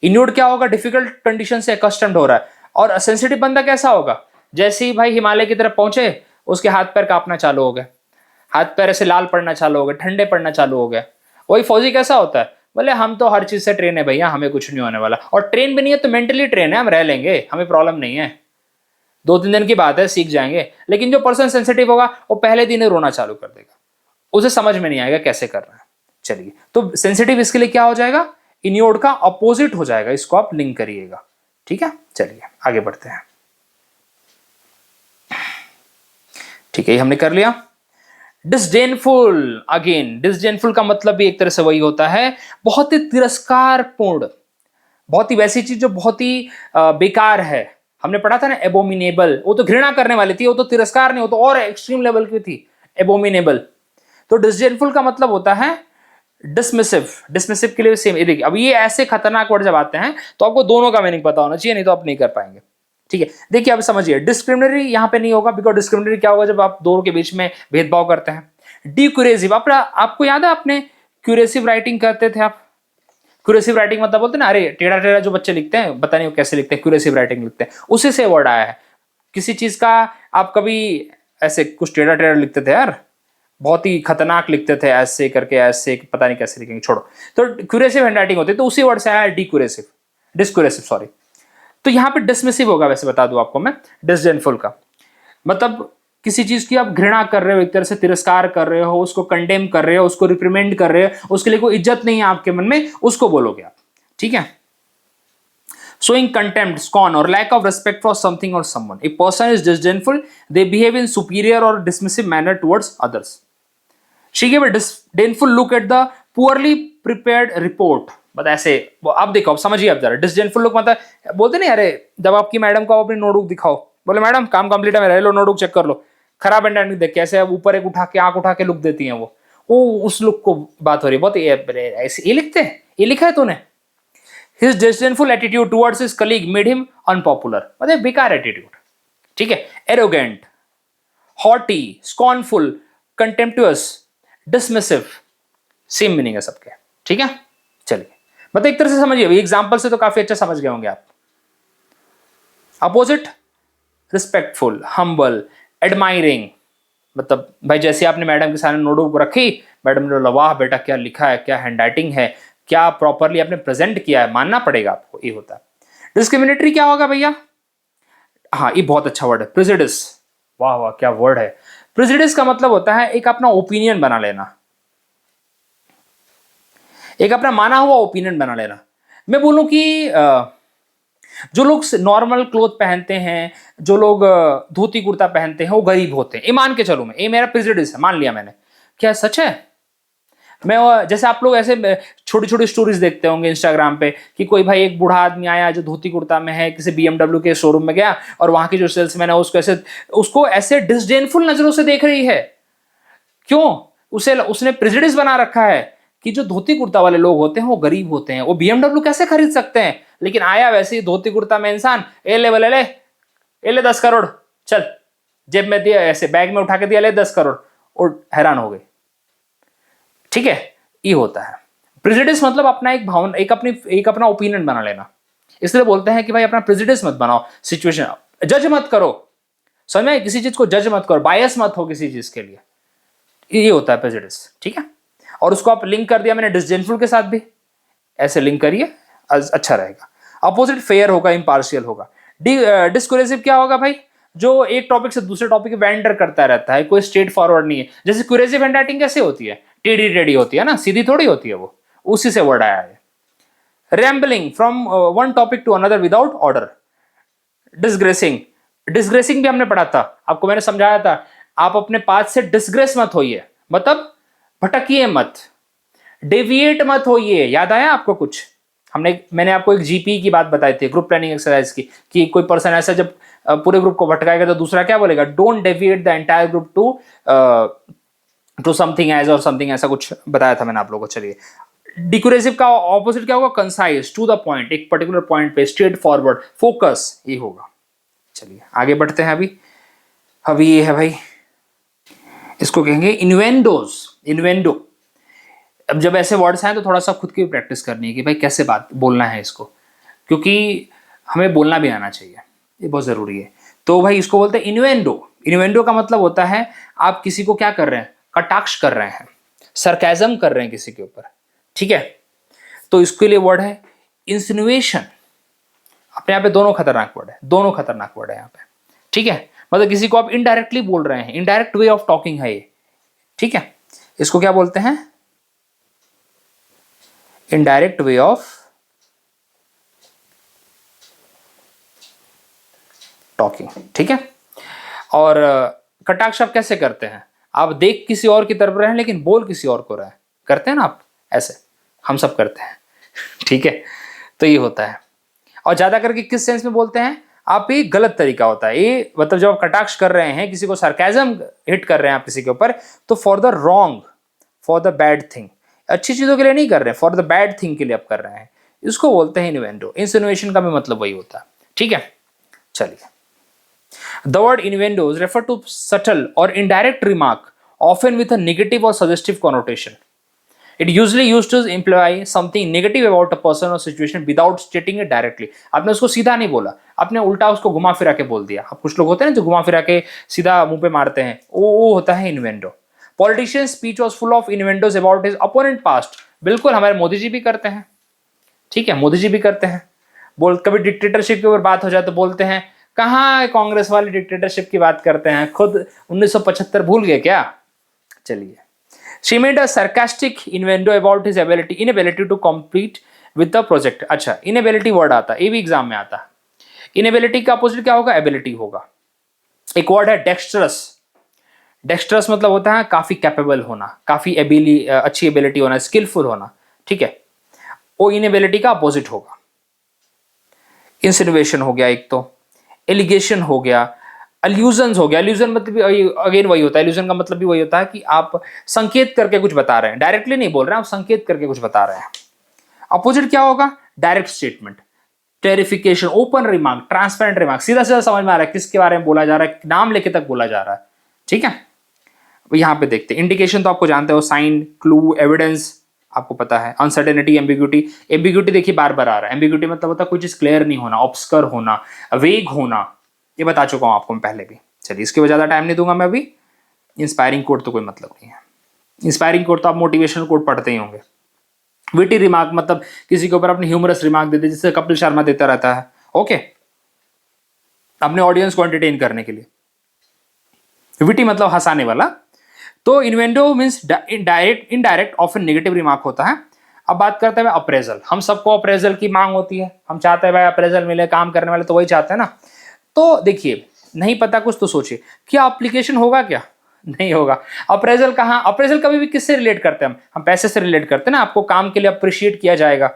इन्यूड क्या होगा, डिफिकल्ट कंडीशन से अकस्टम्ड हो रहा है। और सेंसिटिव बंदा कैसा होगा, जैसे ही भाई हिमालय की तरफ पहुंचे उसके हाथ पैर कांपना चालू हो गए, हाथ पैर ऐसे लाल पड़ना चालू हो गए, ठंडे पड़ना चालू हो गए। वही फौजी कैसा होता है, बोले हम तो हर चीज से ट्रेन है भैया, हमें कुछ नहीं होने वाला, और ट्रेन भी नहीं है तो मेंटली ट्रेन है, हम रह लेंगे, हमें प्रॉब्लम नहीं है, 2-3 दिन की बात है, सीख जाएंगे। लेकिन जो पर्सन सेंसिटिव होगा वो पहले दिन ही रोना चालू कर देगा, उसे समझ में नहीं आएगा कैसे करना है। चलिए, तो सेंसिटिव इसके लिए क्या हो जाएगा, इन्योर्ड का अपोजिट हो जाएगा, इसको आप लिंक करिएगा, ठीक है। चलिए आगे बढ़ते हैं, ठीक है, ये हमने कर लिया। डिसडेनफुल, अगेन डिसडेनफुल का मतलब भी एक तरह से वही होता है, बहुत ही तिरस्कारपूर्ण, बहुत ही वैसी चीज जो बहुत ही बेकार है। हमने पढ़ा था ना एबोमिनेबल, वो तो घृणा करने वाली थी, वो तो तिरस्कार नहीं, वो तो और एक्सट्रीम लेवल की थी, एबोमिनेबल। तो डिसडेनफुल का मतलब होता है डिसमिसिव, डिसमिसिव के लिए सेम। ये देखिए, अब ये ऐसे खतरनाक वर्ड जब आते हैं तो आपको दोनों का मीनिंग पता होना चाहिए, नहीं तो आप नहीं कर पाएंगे, ठीक है। देखिए अब समझिए, डिस्क्रिमिनरी यहां पे नहीं होगा, बिकॉज डिस्क्रिमिनरी क्या होगा, जब आप दोनों के बीच में भेदभाव करते हैं। डिक्यूरेसिव, आपको याद है आपने क्यूरेसिव राइटिंग करते थे आप, क्यूरेसिव राइटिंग मतलब बोलते हैं ना, अरे टेढ़ा टेढ़ा जो बच्चे लिखते हैं, पता नहीं वो कैसे लिखते हैं, क्यूरेसिव राइटिंग लिखते हैं, उसी से वर्ड आया है। किसी चीज का आप कभी ऐसे कुछ टेढ़ा टेढ़ा लिखते थे यार, बहुत ही खतरनाक लिखते थे, ऐसे करके ऐसे, पता नहीं कैसे लिखेंगे, छोड़ो। तो क्यूरेसिव हैंडराइटिंग होती है, तो उसी वर्ड से आया डिक्यूरेसिव, डिस्क्यूरेसिव सॉरी। तो यहां पे डिसमिसिव होगा, वैसे बता दूं आपको मैं, डिसडेनफुल का मतलब किसी चीज की आप घृणा कर रहे हो, एक तरह से तिरस्कार कर रहे हो, उसको कंडेम कर रहे हो, उसको रिप्रीमेंड कर रहे हो, उसके लिए कोई इज्जत नहीं है आपके मन में, उसको बोलोगे आप, ठीक है। Showing contempt, scorn, or lack of respect for something or someone. A person is disdainful, they behave in superior or dismissive manner towards others. She gave a disdainful look at the poorly prepared report. But ऐसे, अब देखो, अब समझिए, अब जरा disdainful look मतलब बोलते नहीं, अरे जब आपकी मैडम को आप अपनी नोटबुक दिखाओ, बोले मैडम काम कंप्लीट है मेरा, लो नोटबुक चेक कर लो, खराब हैंडराइटिंग देख के ऐसे अब ऊपर एक उठा के आंख उठा के लुक देती हैं वो उस लुक को बात हो रही है, बहुत ऐसे ये लिखते हैं, ये लिखा है तूने। His disdainful attitude towards his colleague made him unpopular, मतलब बेकार एटीट्यूड, ठीक है। arrogant, haughty, scornful, contemptuous, dismissive, same meaning है सबके, ठीक है। चलिए, मतलब एक तरह से समझिए, एग्जाम्पल से तो काफी अच्छा समझ गए होंगे आप। अपोजिट, रिस्पेक्टफुल, हम्बल, एडमायरिंग, मतलब भाई जैसे आपने मैडम के सामने नोटबुक रखी, मैडम ने बोला वाह बेटा क्या लिखा है, क्या हैंडराइटिंग है, क्या प्रॉपरली आपने प्रेजेंट किया है, मानना पड़ेगा आपको, ये होता है। डिस्क्रिमिनेटरी क्या होगा भैया, हाँ ये बहुत अच्छा वर्ड है, प्रेजुडिस, वाह वाह क्या वर्ड है। प्रेजुडिस का मतलब होता है एक अपना ओपिनियन बना लेना, एक अपना माना हुआ ओपिनियन बना लेना। मैं बोलूं कि जो लोग नॉर्मल क्लोथ पहनते हैं, जो लोग धोती कुर्ता पहनते हैं, वो गरीब होते हैं। ये मान के चलो, मैं, ये मेरा प्रेजुडिस है, मान लिया मैंने। क्या सच है? मैं जैसे आप लोग ऐसे छोटी छोटी स्टोरीज देखते होंगे इंस्टाग्राम पे कि कोई भाई एक बूढ़ा आदमी आया जो धोती कुर्ता में है, किसी BMW के शोरूम में गया और वहां की जो सेल्समैन है उसको ऐसे डिसडेनफुल नजरों से देख रही है। क्यों? उसने प्रेजुडिस बना रखा है कि जो धोती कुर्ता वाले लोग होते हैं वो गरीब होते हैं, वो BMW कैसे खरीद सकते हैं। लेकिन आया वैसे ही धोती कुर्ता में इंसान, ए ले बोले, ए ले 10 करोड़, चल जेब में दिया, ऐसे बैग में उठा के दिया, ले 10 करोड़, और हैरान हो गई। ठीक है, ये होता है प्रेजुडिस। मतलब अपना एक भावना, एक अपना ओपिनियन बना लेना। इसलिए बोलते हैं कि भाई अपना प्रेजुडिस मत बनाओ, सिचुएशन जज मत करो, समझ में, किसी चीज को जज मत करो, बायस मत हो किसी चीज के लिए। ये होता है प्रेजुडिस, ठीक है। और उसको आप लिंक कर दिया मैंने डिसडेनफुल के साथ भी, ऐसे लिंक करिए, अच्छा रहेगा। अपोजिट फेयर होगा, इम्पार्शियल होगा। डिस्करेसिव क्या होगा भाई? जो एक टॉपिक से दूसरे टॉपिक वेंडर करता रहता है, कोई स्ट्रेट फॉरवर्ड नहीं है। जैसे क्यूरेसिव हैंडराइटिंग कैसे होती है? टेढ़ी टेढ़ी होती है ना, सीधी थोड़ी होती है वो, उसी से वर्ड आया है। Rambling from one topic to another without order. Disgracing, disgracing भी हमने पढ़ा था, आपको मैंने समझाया था। आप अपने पाथ से डिसग्रेस मत होइए, मतलब भटकिए मत, डेविएट मत होइए। याद आया आपको कुछ? मैंने आपको एक GP की बात बताई थी, ग्रुप प्लानिंग एक्सरसाइज की, कि कोई पर्सन ऐसा जब पूरे ग्रुप को भटकाएगा तो दूसरा क्या बोलेगा? Don't deviate the entire group to something as, और समथिंग ऐसा कुछ बताया था मैंने आप लोगों को। चलिए, डिक्यूरेसिव का ऑपोजिट क्या होगा? कंसाइज, टू द पॉइंट, एक पर्टिकुलर पॉइंट पे, स्ट्रेट फॉरवर्ड, फोकस, ये होगा। चलिए आगे बढ़ते हैं। अभी ये है भाई, इसको कहेंगे इन्वेंडोज। इन्वेंडो, अब जब ऐसे वर्ड्स हैं तो थोड़ा सा खुद की प्रैक्टिस करनी है कि भाई कैसे बात बोलना है इसको, क्योंकि हमें बोलना भी आना चाहिए, ये बहुत ज़रूरी है। तो भाई इसको बोलते हैं इन्वेंडो। इन्वेंडो का मतलब होता है आप किसी को क्या कर रहे हैं? कटाक्ष कर रहे हैं, सरकाजम कर रहे हैं किसी के ऊपर, ठीक है। तो इसके लिए वर्ड है इंसिनुएशन। अपने यहाँ पे दोनों खतरनाक वर्ड है, दोनों खतरनाक वर्ड है यहाँ पे, ठीक है। मतलब किसी को आप इनडायरेक्टली बोल रहे हैं, इनडायरेक्ट वे ऑफ टॉकिंग है ये, ठीक है। इसको क्या बोलते हैं? इनडायरेक्ट वे ऑफ टॉकिंग, ठीक है। और कटाक्ष आप कैसे करते हैं? आप देख किसी और की तरफ रहे हैं लेकिन बोल किसी और को रहे हैं, करते हैं ना आप, ऐसे हम सब करते हैं ठीक है। तो ये होता है। और ज्यादा करके किस सेंस में बोलते हैं आप? ये गलत तरीका होता है ये, मतलब जब आप कटाक्ष कर रहे हैं, किसी को सरकाजम हिट कर रहे हैं आप किसी के ऊपर, तो for the wrong, for the bad thing, अच्छी चीजों के लिए नहीं कर रहे हैं, फॉर द बैड थिंग के लिए आप कर रहे हैं, इसको बोलते हैं इन्वेंडो। इंसिनुएशन का भी मतलब वही होता है, ठीक है। चलिए, the word innuendos refer to subtle और indirect remark often with a negative और suggestive connotation. It usually used to imply something negative about a person or situation without stating it directly. आपने उसको सीधा नहीं बोला, आपने उल्टा उसको घुमा फिरा के बोल दिया। अब कुछ लोग होते हैं ना जो घुमा फिरा के सीधा मुंह पे मारते हैं, वो होता है innuendo. Politician speech was full of innuendos about his opponent past. बिल्कुल, हमारे मोदी जी भी करते हैं, ठीक है, मोदी जी भी करते हैं। कभी डिक्टेटरशिप के ऊपर बात हो जाए तो बोलते हैं कहाँ कांग्रेस वाले डिक्टेटरशिप की बात करते हैं, खुद 1975 भूल गए क्या। चलिए, she made a sarcastic innuendo about his inability to complete with the project. अच्छा, inability वर्ड आता है, ये भी एग्जाम में आता है। inability का अपोजिट क्या होगा? एबिलिटी होगा। एक वर्ड है डेक्स्ट्रस। डेक्स्ट्रस मतलब होता है काफी कैपेबल होना, काफी अच्छी एबिलिटी होना, स्किलफुल होना, ठीक है। वो इनएबिलिटी का अपोजिट होगा। इंसिनुएशन हो गया एक, तो एलिगेशन हो गया, अल्यूजन हो गया। अल्यूजन मतलब अगेन वही होता है, अल्यूजन का मतलब भी वही होता है कि आप संकेत करके कुछ बता रहे हैं, डायरेक्टली नहीं बोल रहे हैं, आप संकेत करके कुछ बता रहे हैं। अपोजिट क्या होगा? Direct statement, clarification, open remark, transparent remark, सीधा सीधा समझ में आ रहा है किसके बारे में बोला जा रहा है, नाम लेके तक बोला जा रहा है, ठीक है। यहां पे देखते हैं इंडिकेशन, तो आपको जानते हो, साइन, क्लू, एविडेंस, आपको पता है। Uncertainty, ambiguity. एम्बिग्यूटी देखिए बार बार आ रहा है। एम्बिग्यूटी मतलब होता है कोई चीज क्लियर नहीं होना, ऑब्स्कर होना, वेग होना, ये बता चुका हूं आपको मैं पहले भी। चलिए, इसके ज्यादा टाइम नहीं दूंगा मैं अभी। इंस्पायरिंग कोड तो कोई मतलब नहीं है। इंस्पायरिंग कोड तो आप मोटिवेशनल कोड पढ़ते ही होंगे। विटी रिमार्क मतलब किसी के ऊपर अपनी ह्यूमरस रिमार्क देते, जिससे कपिल शर्मा देता रहता है, ओके, अपने ऑडियंस को एंटरटेन करने के लिए। विटी मतलब हंसाने वाला। तो innuendo means indirect often negative remark होता है। अब बात करते हैं अप्रेजल। हम सबको अप्रेजल की मांग होती है, हम चाहते हैं भाई अप्रेजल मिले, काम करने वाले तो वही चाहते हैं ना। तो देखिए, नहीं पता कुछ तो सोचिए, क्या एप्लीकेशन होगा क्या? नहीं होगा। अप्रेजल कहाँ, अप्रेजल कभी भी किससे रिलेट करते हैं हम पैसे से रिलेट करते हैं ना। आपको काम के लिए अप्रिशिएट किया जाएगा,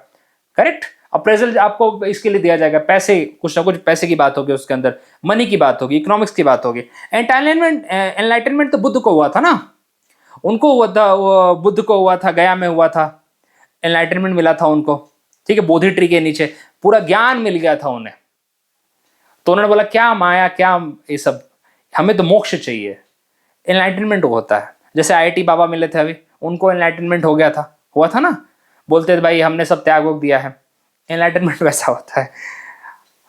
करेक्ट। अप्रेजल आपको इसके लिए दिया जाएगा, पैसे, कुछ ना कुछ पैसे की बात होगी उसके अंदर, मनी की बात होगी, इकोनॉमिक्स की बात होगी। एनलाइटनमेंट तो बुद्ध को हुआ था ना, उनको हुआ था, बुद्ध को हुआ था, गया में हुआ था, एनलाइटनमेंट मिला था उनको, ठीक है, बोधि ट्री के नीचे पूरा ज्ञान मिल गया था उन्हें। तो उन्होंने बोला क्या माया, क्या ये सब, हमें तो मोक्ष चाहिए। एनलाइटनमेंट होता है, जैसे आईआईटी बाबा मिले थे अभी, उनको एनलाइटनमेंट हो गया था, हुआ था ना, बोलते थे भाई हमने सब त्याग दिया है। एनलाइटनमेंट वैसा होता है।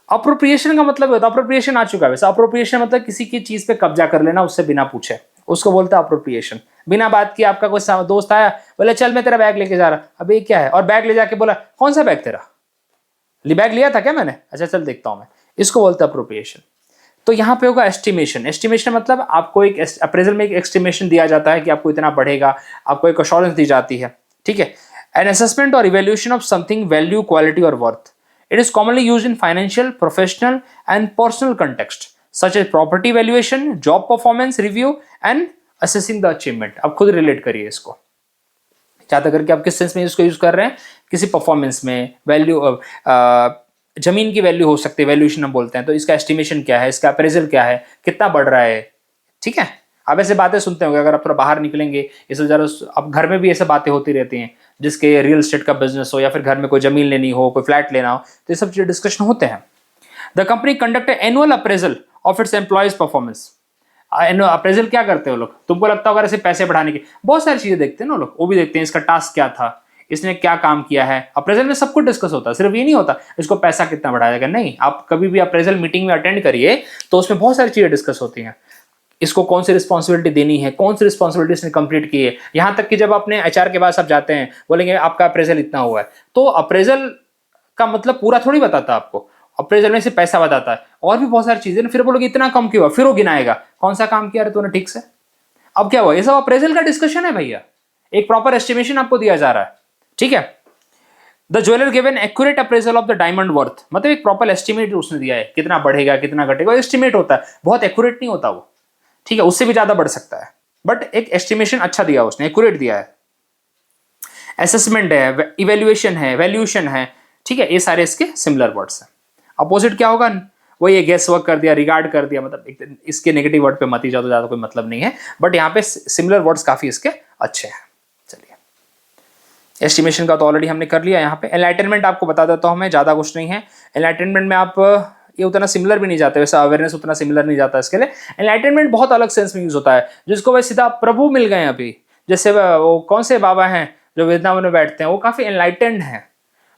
अप्रोप्रिएशन का मतलब होता है, अप्रोप्रिएशन आ चुका है वैसे। अप्रोप्रिएशन मतलब किसी की चीज पे कब्जा कर लेना उससे बिना पूछे, उसको बोलते हैं अप्रोप्रिएशन। बिना बात की आपका कोई दोस्त आया, बोले चल मैं तेरा बैग लेके जा रहा, अबे क्या है, और बैग ले जाके बोला कौन सा बैग तेरा, बैग लिया था क्या मैंने, अच्छा चल देखता हूं मैं, इसको बोलते हैं अप्रोप्रिएशन। तो यहाँ पे होगा एस्टिमेशन। एस्टिमेशन मतलब आपको एक अप्रेजल में एक एस्टिमेशन दिया जाता है कि आपको इतना बढ़ेगा, आपको एक अश्योरेंस दी जाती है, ठीक है। एन असेसमेंट और evaluation of something value, quality और worth. It is commonly used in financial, professional and personal context such as property valuation, job performance review and assessing the achievement. अब खुद रिलेट करिए इसको, ज्यादा करके आप किस सेंस में इसको यूज कर रहे हैं, किसी परफॉर्मेंस में, वैल्यू, जमीन की वैल्यू हो सकती है, वैल्यूएशन हम बोलते हैं, तो इसका एस्टिमेशन क्या है, इसका अप्रेजल क्या है, कितना बढ़ रहा है, ठीक है। आप ऐसे बातें सुनते होंगे, अगर आप थोड़ा बाहर निकलेंगे, ये सब जरा, अब घर में भी ऐसे बातें होती रहती हैं, जिसके रियल एस्टेट का बिजनेस हो या फिर घर में कोई जमीन लेनी हो, कोई फ्लैट लेना हो, तो ये सब चीजें डिस्कशन होते हैं। The company conduct annual appraisal of its employees performance. Appraisal क्या करते हैं वो लोग, तुमको लगता होगा ऐसे पैसे बढ़ाने की, बहुत सारी चीजें देखते हैं ना लोग, वो भी देखते हैं इसका टास्क क्या था, इसने क्या काम किया है। अप्रेजल में सब कुछ डिस्कस होता है, सिर्फ ये नहीं होता इसको पैसा कितना बढ़ाया जाएगा, नहीं। आप कभी भी अप्रेजल मीटिंग में अटेंड करिए तो उसमें बहुत सारी चीजें डिस्कस होती हैं, इसको कौन सी रिस्पॉन्सिबिलिटी देनी है, कौन सी रिस्पॉन्सिबिलिटी इसने कंप्लीट की है। यहां तक कि जब अपने एचआर के पास आप जाते हैं, बोलेंगे आपका अप्रेजल इतना हुआ है, तो अप्रेजल का मतलब पूरा थोड़ी बताता आपको, अप्रेजल में से पैसा बताता है, और भी बहुत सारी चीजें। फिर बोलोगे इतना कम क्यों हुआ, फिर वो गिनाएगा कौन सा काम किया तूने ठीक से। अब क्या हुआ, ये सब अप्रेजल का डिस्कशन है भैया, एक प्रॉपर एस्टिमेशन आपको दिया जा रहा है, ठीक है। The jeweller given accurate appraisal of the diamond worth, मतलब एक प्रॉपर एस्टिमेट उसने दिया है, कितना बढ़ेगा कितना घटेगा, एस्टिमेट होता है, बहुत एक्यूरेट नहीं होता वो, ठीक है, उससे भी ज्यादा बढ़ सकता है, बट एक एस्टिमेशन अच्छा दिया उसने, एक्यूरेट दिया है। असेसमेंट है, इवेल्युएशन है, वैल्यूएशन है, ठीक है, ये सारे इसके सिमिलर वर्ड्स हैं। अपोजिट क्या होगा, वो ये गेस वर्क कर दिया, रिगार्ड कर दिया, मतलब इसके नेगेटिव वर्ड पे मत ही जाओ तो ज्यादा कोई मतलब नहीं है, बट यहाँ पे सिमिलर वर्ड्स काफी इसके अच्छे हैं। चलिए, एस्टिमेशन का तो ऑलरेडी हमने कर लिया। यहाँ पे एनलाइटनमेंट आपको बता देता हूँ मैं, ज्यादा कुछ नहीं है। एनलाइटनमेंट में आप ये उतना सिमिलर भी नहीं जाते, वैसा अवेयरनेस उतना सिमिलर नहीं जाता इसके लिए। एनलाइटनमेंट बहुत अलग सेंस में यूज होता है, जिसको वह सीधा प्रभु मिल गए अभी, जैसे वो कौन से बाबा हैं जो वृंदावन में बैठते हैं, वो काफी एनलाइटेंड हैं,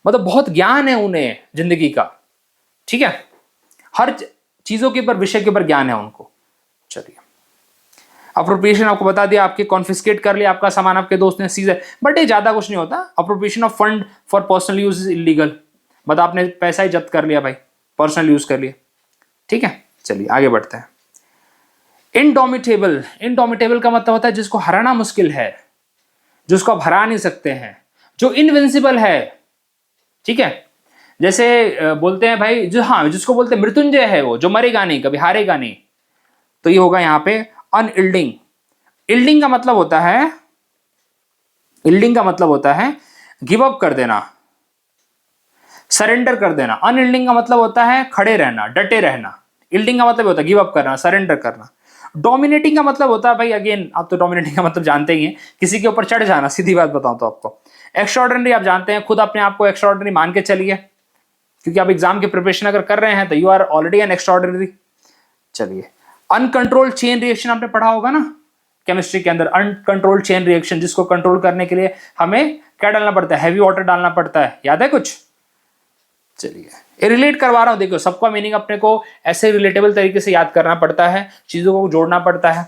मतलब बहुत ज्ञान है उन्हें जिंदगी का, ठीक है, हर चीजों के ऊपर, विषय के ऊपर ज्ञान है उनको। चलिए, अप्रोप्रिएशन आपको बता दिया, आपके कॉन्फिस्केट कर लिया आपका सामान, आपके दोस्त ने सीज है, बट ये ज्यादा कुछ नहीं होता। Appropriation of fund for personal use is illegal, मतलब आपने पैसा ही जब्त कर लिया भाई, पर्सनल यूज कर लिया, ठीक है। चलिए आगे बढ़ते हैं। इनडोमिटेबल, इनडोमिटेबल का मतलब होता है जिसको हराना मुश्किल है, जिसको आप हरा नहीं सकते हैं, जो इनविंसिबल है, ठीक है। जैसे बोलते हैं भाई जो, हाँ, जिसको बोलते हैं मृत्युंजय है, वो जो मरेगा नहीं, कभी हारेगा नहीं, तो ये होगा यहाँ पे अनइल्डिंग। इल्डिंग का मतलब होता है, इल्डिंग का मतलब होता है गिव अप कर देना, सरेंडर कर देना। अनइल्डिंग का मतलब होता है खड़े रहना, डटे रहना। इल्डिंग का मतलब होता है गिव अप करना, सरेंडर करना। डोमिनेटिंग का मतलब होता है भाई, अगेन आप तो डोमिनेटिंग का मतलब जानते ही हैं, किसी के ऊपर चढ़ जाना, सीधी बात बताऊं तो आपको। एक्स्ट्राऑर्डिनरी आप जानते हैं, खुद अपने आप को एक्स्ट्राऑर्डिनरी मान के चलिए, क्योंकि आप एग्जाम की प्रिपरेशन अगर कर रहे हैं तो you are already an extraordinary. चलिए, अनकंट्रोल्ड चेन रिएक्शन आपने पढ़ा होगा ना केमिस्ट्री के अंदर, अनकंट्रोल्ड चेन रिएक्शन, जिसको कंट्रोल करने के लिए हमें क्या डालना पड़ता है, हैवी वाटर डालना पड़ता है, याद है कुछ। चलिए, ये रिलेट करवा रहा हूं, देखो सबका मीनिंग अपने को ऐसे रिलेटेबल तरीके से याद करना पड़ता है, चीजों को जोड़ना पड़ता है।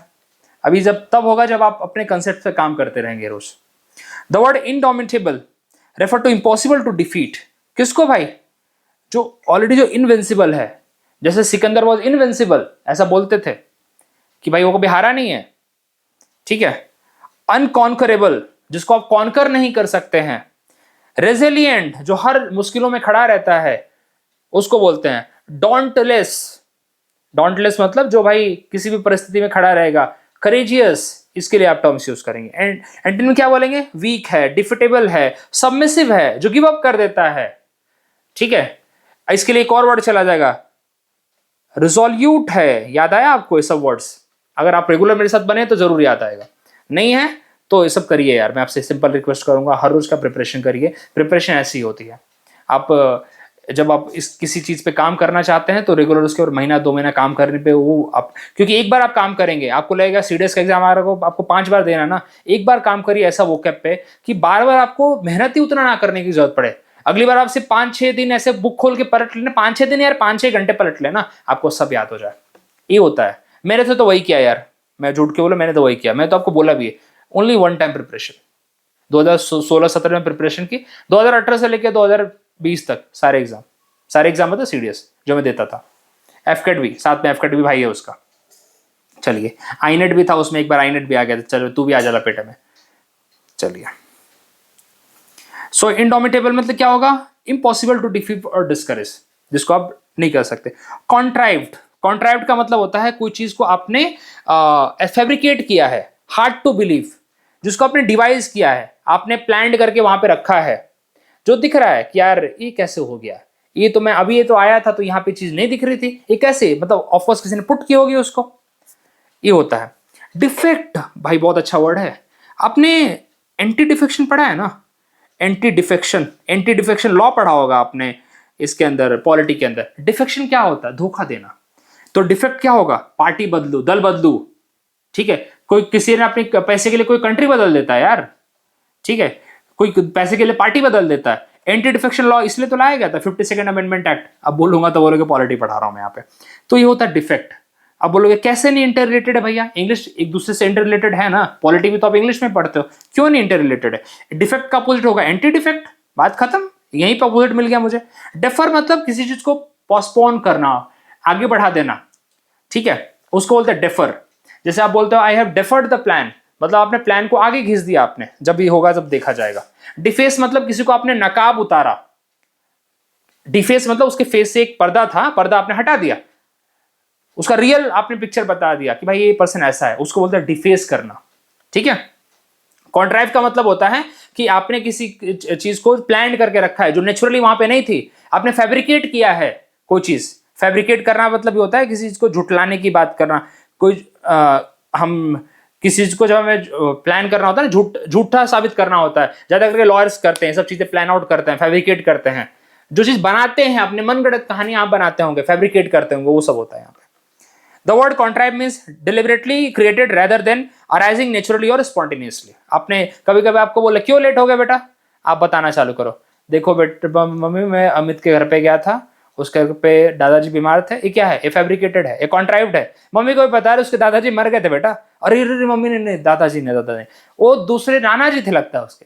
अभी जब तब होगा जब आप अपने कंसेप्ट पे काम करते रहेंगे रोज। The word indomitable refer to impossible to defeat, किसको भाई, जो ऑलरेडी जो इनविंसिबल है, जैसे सिकंदर वॉज इनविंसिबल, ऐसा बोलते थे कि भाई वो कभी हारा नहीं है, ठीक है। अनकॉन्करेबल, जिसको आप कॉन्कर नहीं कर सकते हैं, रेजिलिएंट जो हर मुश्किलों में खड़ा रहता है उसको बोलते हैं डॉन्टलेस, डॉन्टलेस मतलब जो भाई किसी भी परिस्थिति में खड़ा रहेगा। करेजियस, इसके लिए आप टर्म्स यूज करेंगे। एंड एंटोनिम क्या बोलेंगे? वीक है, डिफिटेबल है, सबमिसिव है, जो गिव अप कर देता है। ठीक है, इसके लिए एक और वर्ड चला जाएगा, रिजोल्यूट है। याद आया आपको ये सब वर्ड्स? अगर आप रेगुलर मेरे साथ बने तो जरूर याद आएगा, नहीं है तो ये सब करिए यार, मैं आपसे सिंपल रिक्वेस्ट करूंगा, हर रोज का प्रिपरेशन करिए। प्रिपरेशन ऐसी होती है, आप जब आप इस किसी चीज पे काम करना चाहते हैं तो रेगुलर उसके और महीना 2 महीना काम करने पे वो आप, क्योंकि एक बार आप काम करेंगे आपको लगेगा सीडीएस का एग्जाम आ रहा है आपको 5 बार देना ना, एक बार काम करिए ऐसा वोकैब पे कि बार बार आपको मेहनत ही उतना ना करने की जरूरत पड़े। अगली बार आप सिर्फ 5-6 दिन ऐसे बुक खोल के पलट लेना, 5-6 दिन यार, 5-6 घंटे पलट लेना, आपको सब याद हो जाए। ये होता है, मेरे से तो वही किया यार, मैं झूठ के बोला, मैंने तो वही किया, मैं तो आपको बोला भी है, ओनली वन टाइम प्रिपरेशन। 2016-17 में प्रिपरेशन की, 2018 से लेकर 2020 तक सारे एग्जाम मतलब सीडीएस जो मैं देता था। एफकेट भी साथ में, एफकेट भी भाई है उसका। चलिए, आईनेट भी था उसमें, एक बार आईनेट भी आ गया था, चलो तू भी आ जा लपेटे में। चलिए, सो इनडोमिटेबल मतलब क्या होगा? इम्पॉसिबल टू डिफीट और डिस्करेज, जिसको आप नहीं कर सकते। कॉन्ट्राइव्ड, कॉन्ट्राइव्ड का मतलब होता है कोई चीज को आपने फैब्रिकेट किया है, हार्ड टू बिलीव, जिसको आपने डिवाइस किया है, आपने प्लान करके वहां पे रखा है, जो दिख रहा है कि यार ये कैसे हो गया, ये तो मैं अभी ये तो आया था तो यहाँ पे चीज नहीं दिख रही थी, ये कैसे, मतलब ऑफकोर्स किसी ने पुट की होगी उसको, ये होता है। डिफेक्ट भाई बहुत अच्छा वर्ड है, आपने एंटी डिफेक्शन पढ़ा है ना? एंटी डिफेक्शन लॉ पढ़ा होगा आपने, इसके अंदर पॉलिटी के अंदर। डिफेक्शन क्या होता है? धोखा देना। तो डिफेक्ट क्या होगा? पार्टी बदलू, दल बदलू। ठीक है, कोई किसी ने अपने पैसे के लिए कोई कंट्री बदल देता है यार, ठीक है, कोई पैसे के लिए पार्टी बदल देता है। एंटी डिफेक्शन लॉ इसलिए तो लाया गया था, 52nd अमेंडमेंट एक्ट। अब बोलूंगा तो बोलोगे पॉलिटी पढ़ा रहा हूं मैं यहाँ पे, तो ये होता है डिफेक्ट। अब बोलोगे कैसे नहीं इंटर रिलेटेड है भैया? इंग्लिश एक दूसरे से इंटर रिलेटेड है ना, पॉलिटी भी तो आप इंग्लिश में पढ़ते हो, क्यों नहीं इंटर रिलेटेड है? डिफेक्ट का अपोजिट होगा एंटी डिफेक्ट, बात खत्म, यहीं पर अपोजिट मिल गया मुझे। डेफर मतलब किसी चीज को पोस्टपोन करना, आगे बढ़ा देना, ठीक है, उसको बोलते हैं डेफर। जैसे आप बोलते हो I have deferred the plan, मतलब आपने प्लान को आगे घिस दिया आपने, जब ये होगा जब देखा जाएगा। डिफेस मतलब किसी को आपने नकाब उतारा, डिफेस मतलब उसके फेस से एक पर्दा था, पर्दा आपने हटा दिया, उसका रियल आपने पिक्चर बता दिया कि भाई ये पर्सन ऐसा है, उसको बोलते हैं डिफेस करना। ठीक है। कॉन्ट्राइव का मतलब होता है कि आपने किसी चीज को प्लान करके रखा है जो नेचुरली वहां पे नहीं थी, आपने फैब्रिकेट किया है कोई चीज। फैब्रिकेट करना मतलब ये होता है किसी चीज को झुटलाने की बात करना। कोई हम किसी चीज को जब हमें प्लान करना होता है ना, झूठा साबित करना होता है, ज्यादा करके लॉयर्स करते हैं, सब चीजें प्लान आउट करते हैं, फैब्रिकेट करते हैं। जो चीज बनाते हैं अपने मनगढ़ंत कहानी आप बनाते होंगे, फैब्रिकेट करते होंगे, वो सब होता है यहाँ पे। The word contrive means deliberately created rather than arising naturally or spontaneously। आपने कभी कभी आपको बोला क्यों लेट हो गया बेटा, आप बताना चालू करो, देखो बेटा मम्मी मैं अमित के घर पे गया था, उसके घर पे दादाजी बीमार थे, ये क्या है, ये फैब्रिकेटेड है, ये कॉन्ट्राइव्ड है। मम्मी को भी पता है उसके दादाजी मर गए थे बेटा, अरे मम्मी ने नहीं, दादाजी ने वो दूसरे नाना जी थे लगता है उसके,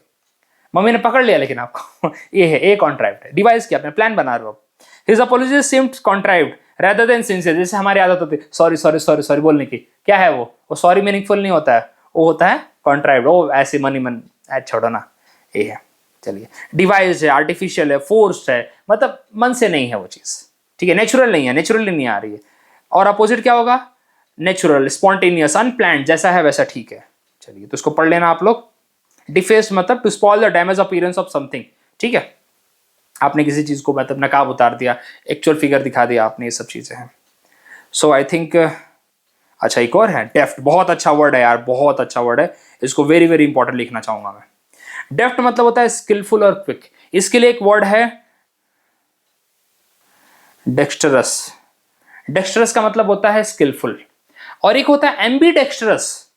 मम्मी ने पकड़ लिया लेकिन आपको ये है, ये कॉन्ट्राइव्ड है, डिवाइस किया आपने, प्लान बना रहे हो। His apology seemed contrived rather than sincere। जैसे हमारी आदत होती है सॉरी सॉरी सॉरी सॉरी बोलने की, क्या है वो सॉरी मीनिंगफुल नहीं होता है, वो होता है कॉन्ट्राइव्ड, वो ऐसे मन छोड़ो ना, ये है। चलिए, डिवाइस है, आर्टिफिशियल है, फोर्स्ड है, मतलब मन से नहीं है वो चीज, ठीक है, नेचुरल नहीं है, नेचुरली नहीं आ रही है। और अपोजिट क्या होगा? नेचुरल, स्पॉन्टेनियस, अनप्लान्ड, जैसा है वैसा ठीक है। चलिए, तो इसको पढ़ लेना आप लोग। डिफेस्ड मतलब to spoil the damage appearance of something, ठीक है, आपने किसी चीज को मतलब नकाब उतार दिया, एक्चुअल फिगर दिखा दिया आपने, ये सब चीजें हैं। सो आई थिंक अच्छा एक और है डेफ्ट, बहुत अच्छा वर्ड है यार, बहुत अच्छा वर्ड है, इसको वेरी वेरी इंपॉर्टेंट लिखना चाहूंगा मैं। डेफ्ट मतलब होता है स्किलफुल और क्विक। इसके लिए एक वर्ड है डेक्स्टरस। डेक्स्टरस का मतलब होता है स्किलफुल, और एक होता है एम्बी डेक्स्टरस,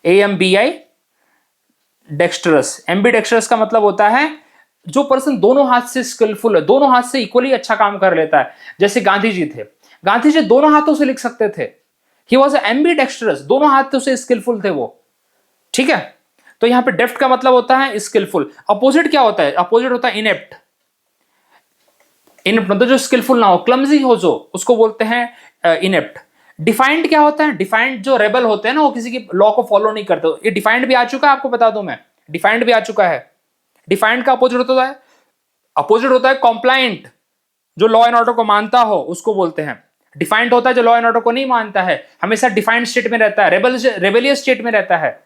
AMBI डेक्स्टरस। एम्बी डेक्स्टरस का मतलब होता है जो पर्सन दोनों हाथ से स्किलफुल है, दोनों हाथ से इक्वली अच्छा काम कर लेता है। जैसे गांधी जी थे, गांधी जी दोनों हाथों से लिख सकते थे, ही वॉज एम्बीडेक्स्ट्रस, दोनों हाथों से स्किलफुल थे वो, ठीक है। तो यहां पे डेफ्ट का मतलब होता है स्किलफुल। अपोजिट क्या होता है? अपोजिट होता है इनेप्ट। इनेप्ट मतलब जो स्किलफुल ना हो, क्लमजी हो जो, उसको बोलते हैं इनेप्ट। डिफाइंड क्या होता है? डिफाइंड जो रेबल होते हैं ना, वो किसी की लॉ को फॉलो नहीं करते। ये डिफाइंड भी आ चुका है, आपको बता दूं मैं, डिफाइंड भी आ चुका है। डिफाइंड का अपोजिट होता है कॉम्प्लाइंट, जो लॉ एंड ऑर्डर को मानता हो उसको बोलते हैं। डिफाइंड होता है जो लॉ एंड ऑर्डर को नहीं मानता है, हमेशा डिफाइंड स्टेट में रहता है, रेबेलियस स्टेट में रहता है।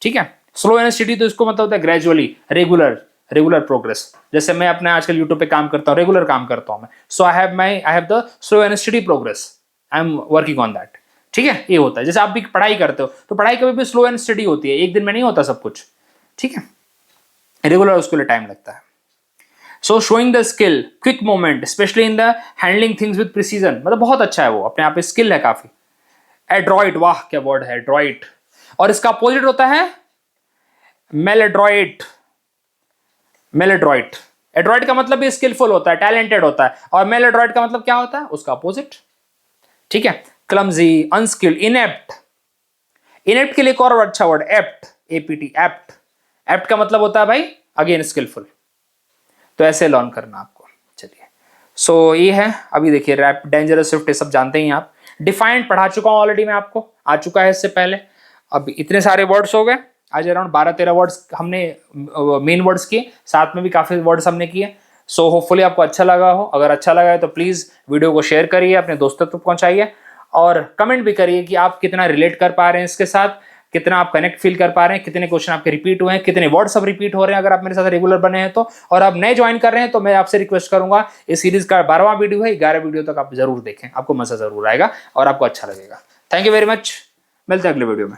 ठीक है, स्लो एंड स्टडी तो इसको मतलब होता है ग्रेजुअली, रेगुलर प्रोग्रेस। जैसे मैं अपने आजकल यूट्यूब पे काम करता हूँ, रेगुलर काम करता हूँ मैं, so I have the slow and study progress, I am working on that. ठीक है, ये होता है। जैसे आप भी पढ़ाई करते हो तो पढ़ाई कभी भी स्लो एंड स्टडी होती है, एक दिन में नहीं होता सब कुछ। ठीक है, रेगुलर उसके लिए टाइम लगता है। So showing the skill, quick movement, specially in the handling things with precision, मतलब बहुत अच्छा है वो, अपने आप में स्किल है काफी। एड्रॉइड, वाह क्या वर्ड है एड्रॉइड। और इसका अपोजिट होता है मेलेड्रॉइड। एड्रॉइड का मतलब भी स्किलफुल होता है, टैलेंटेड होता है, और मेलेड्रॉइड का मतलब क्या होता है, उसका अपोजिट। ठीक है, क्लमजी, अनस्किल्ड, इनेप्ट। इनेप्ट के लिए एक और अच्छा word apt, APT, apt. Apt का मतलब होता है भाई अगेन स्किलफुल। तो ऐसे लर्न करना आपको। चलिए, सो ये है। अभी देखिए रैप, डेंजरस, स्विफ्ट, ये सब जानते ही आप। डिफाइंड पढ़ा चुका हूं ऑलरेडी मैं, आपको आ चुका है इससे पहले। अब इतने सारे वर्ड्स हो गए, आज अराउंड 12-13 वर्ड्स हमने मेन वर्ड्स किए, साथ में भी काफी वर्ड्स हमने किए। सो होपफुली आपको अच्छा लगा हो। अगर अच्छा लगा है तो प्लीज वीडियो को शेयर करिए, अपने दोस्तों तक पहुंचाइए, और कमेंट भी करिए कि आप कितना रिलेट कर पा रहे हैं इसके साथ, कितना आप कनेक्ट फील कर पा रहे हैं, कितने क्वेश्चन आपके रिपीट हुए हैं, कितने वर्ड्स अब रिपीट हो रहे हैं अगर आप मेरे साथ रेगुलर बने हैं तो। और आप नए ज्वाइन कर रहे हैं तो मैं आपसे रिक्वेस्ट करूंगा, इस सीरीज का 12वां वीडियो है, 11 वीडियो तक आप जरूर देखें, आपको मजा जरूर आएगा और आपको अच्छा लगेगा। थैंक यू वेरी मच, मिलते हैं अगले वीडियो में।